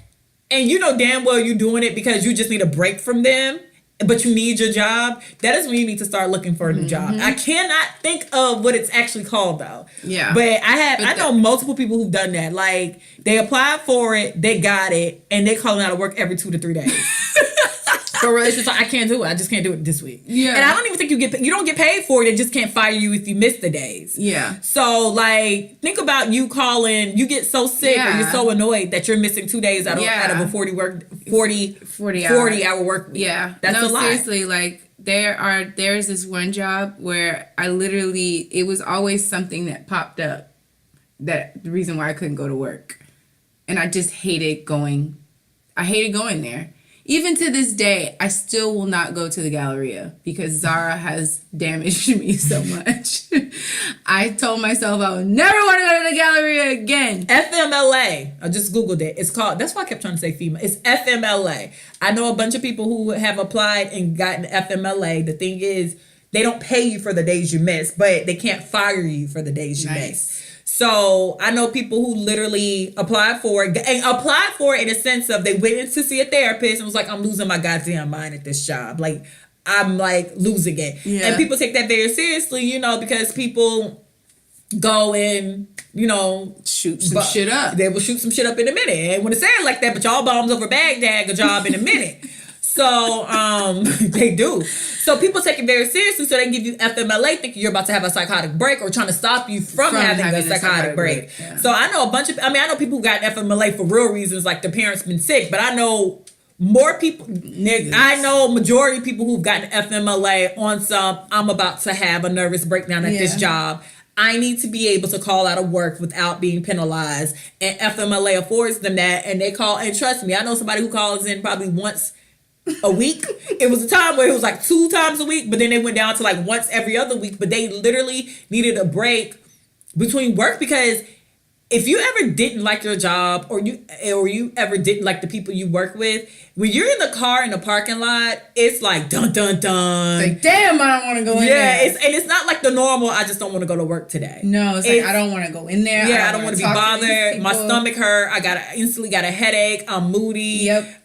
and you know damn well you're doing it because you just need a break from them, but you need your job, that is when you need to start looking for a new job. I cannot think of what it's actually called though. Yeah. But I know multiple people who've done that. Like they applied for it, they got it, and they calling out of work every 2 to 3 days. For real, it's just like, I can't do it. I just can't do it this week. Yeah. And I don't even think you don't get paid for it. They just can't fire you if you miss the days. Yeah. So like, think about you calling, you get so sick or you're so annoyed that you're missing 2 days out of a 40 hour work week. Yeah. That's a lot.
Seriously, like there's this one job where it was always something that popped up, that the reason why I couldn't go to work. And I just hated going there. Even to this day, I still will not go to the Galleria because Zara has damaged me so much. I told myself I would never want to go to the Galleria again.
FMLA. I just Googled it. It's called, that's why I kept trying to say FEMA. It's FMLA. I know a bunch of people who have applied and gotten FMLA. The thing is, they don't pay you for the days you miss, but they can't fire you for the days you miss. So I know people who literally applied for it in a sense of they went in to see a therapist and was like, I'm losing my goddamn mind at this job. Like, I'm like losing it. Yeah. And people take that very seriously, because people go and,
shoot some shit up.
They will shoot some shit up in a minute. And when it's said like that, but y'all bombs over Baghdad a job in a minute. So, they do. So people take it very seriously, so they give you FMLA thinking you're about to have a psychotic break or trying to stop you from having a psychotic break. Yeah. So I know I know people who got FMLA for real reasons, like their parents been sick, but I know more people, I know majority of people who've gotten FMLA on some, I'm about to have a nervous breakdown at this job. I need to be able to call out of work without being penalized. And FMLA affords them that, and they call, and trust me, I know somebody who calls in probably once a week. It was a time where it was like 2 times a week, but then they went down to like once every other week. But they literally needed a break between work, because if you ever didn't like your job or you ever didn't like the people you work with, when you're in the car in the parking lot, it's like dun dun dun.
Like, damn, I don't want to go in there.
Yeah, it's not like the normal, I just don't want to go to work today.
No, it's like, I don't want to go in there.
Yeah, I don't want to be bothered. My stomach hurt. I instantly got a headache. I'm moody. Yep.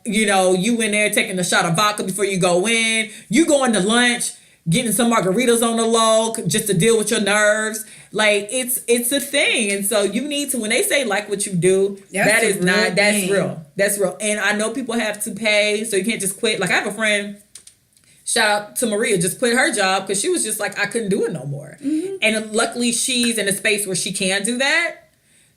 You in there taking a shot of vodka before you go in. You going to lunch, getting some margaritas on the low just to deal with your nerves. Like, it's a thing. And so you need to, when they say like what you do, that's real. That's real. And I know people have to pay, so you can't just quit. Like, I have a friend, shout out to Maria, just quit her job because she was just like, I couldn't do it no more. Mm-hmm. And luckily she's in a space where she can do that.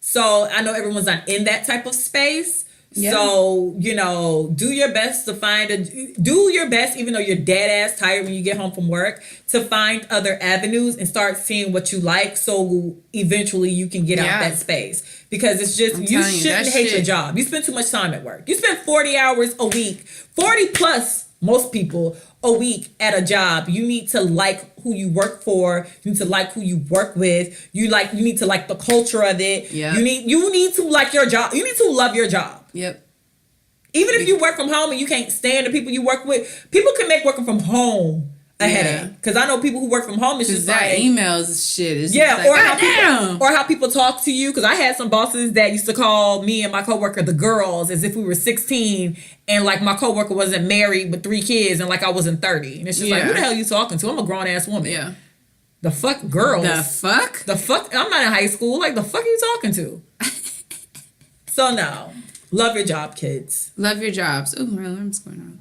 So I know everyone's not in that type of space. Yeah. So, do your best even though you're dead ass tired when you get home from work, to find other avenues and start seeing what you like, so eventually you can get out that space. Because it's just, you shouldn't hate your job. You spend too much time at work. You spend 40 hours a week, 40 plus, most people, a week at a job. You need to like who you work for. You need to like who you work with. You need to like the culture of it. Yeah. You need to like your job. You need to love your job. Yep. Even if you work from home and you can't stand the people you work with, people can make working from home a headache. Because I know people who work from home, it's just like
emails shit. It's
or how people talk to you. Because I had some bosses that used to call me and my coworker the girls as if we were 16, and like my coworker wasn't married with 3 kids, and like I wasn't 30. And it's just like, who the hell are you talking to? I'm a grown ass woman. Yeah. The fuck, girls? The fuck? I'm not in high school. Like, the fuck are you talking to? So no. Love your job, kids.
Love your jobs. Oh, my alarm's going on.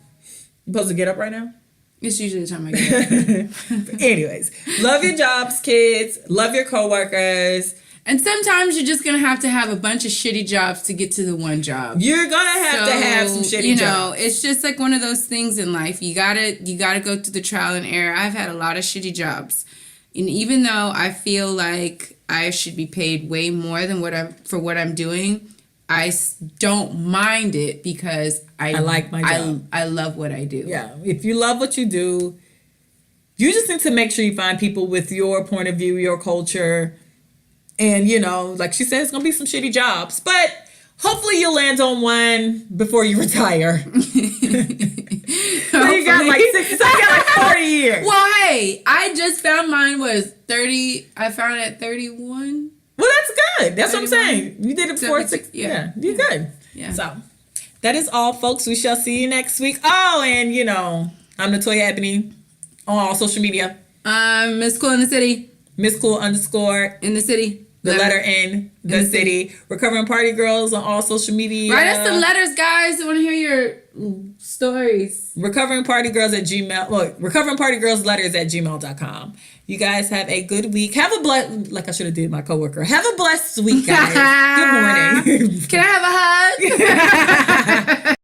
You supposed to get up right now?
It's usually the time I get up.
Anyways, love your jobs, kids. Love your coworkers.
And sometimes you're just going to have a bunch of shitty jobs to get to the one job.
You're going to have some shitty jobs.
It's just like one of those things in life. You gotta go through the trial and error. I've had a lot of shitty jobs. And even though I feel like I should be paid way more than for what I'm doing, don't mind it because I
like my job.
I love what I do.
Yeah. If you love what you do, you just need to make sure you find people with your point of view, your culture. And, you know, like she said, it's going to be some shitty jobs. But hopefully you'll land on one before you retire. So you got like 40 years.
Well, hey, I just found mine was 30. I found it at 31.
Well, that's good. That's 31. What I'm saying. You did it before 6.
Yeah.
You're good.
Yeah.
So that is all, folks. We shall see you next week. Oh, and, you know, I'm NatoyaEbony on all social media.
Miss Cool in the city.
Miss Cool _
in the city.
The letter in the city. Recovering Party Girls on all social media.
Write us some letters, guys. I want to hear your stories.
recoveringpartygirls@gmail. Look, recoveringpartygirlsletters@gmail.com. You guys have a good week. Have a blessed, like I should have did my coworker. Have a blessed week, guys. Good morning.
Can I have a hug?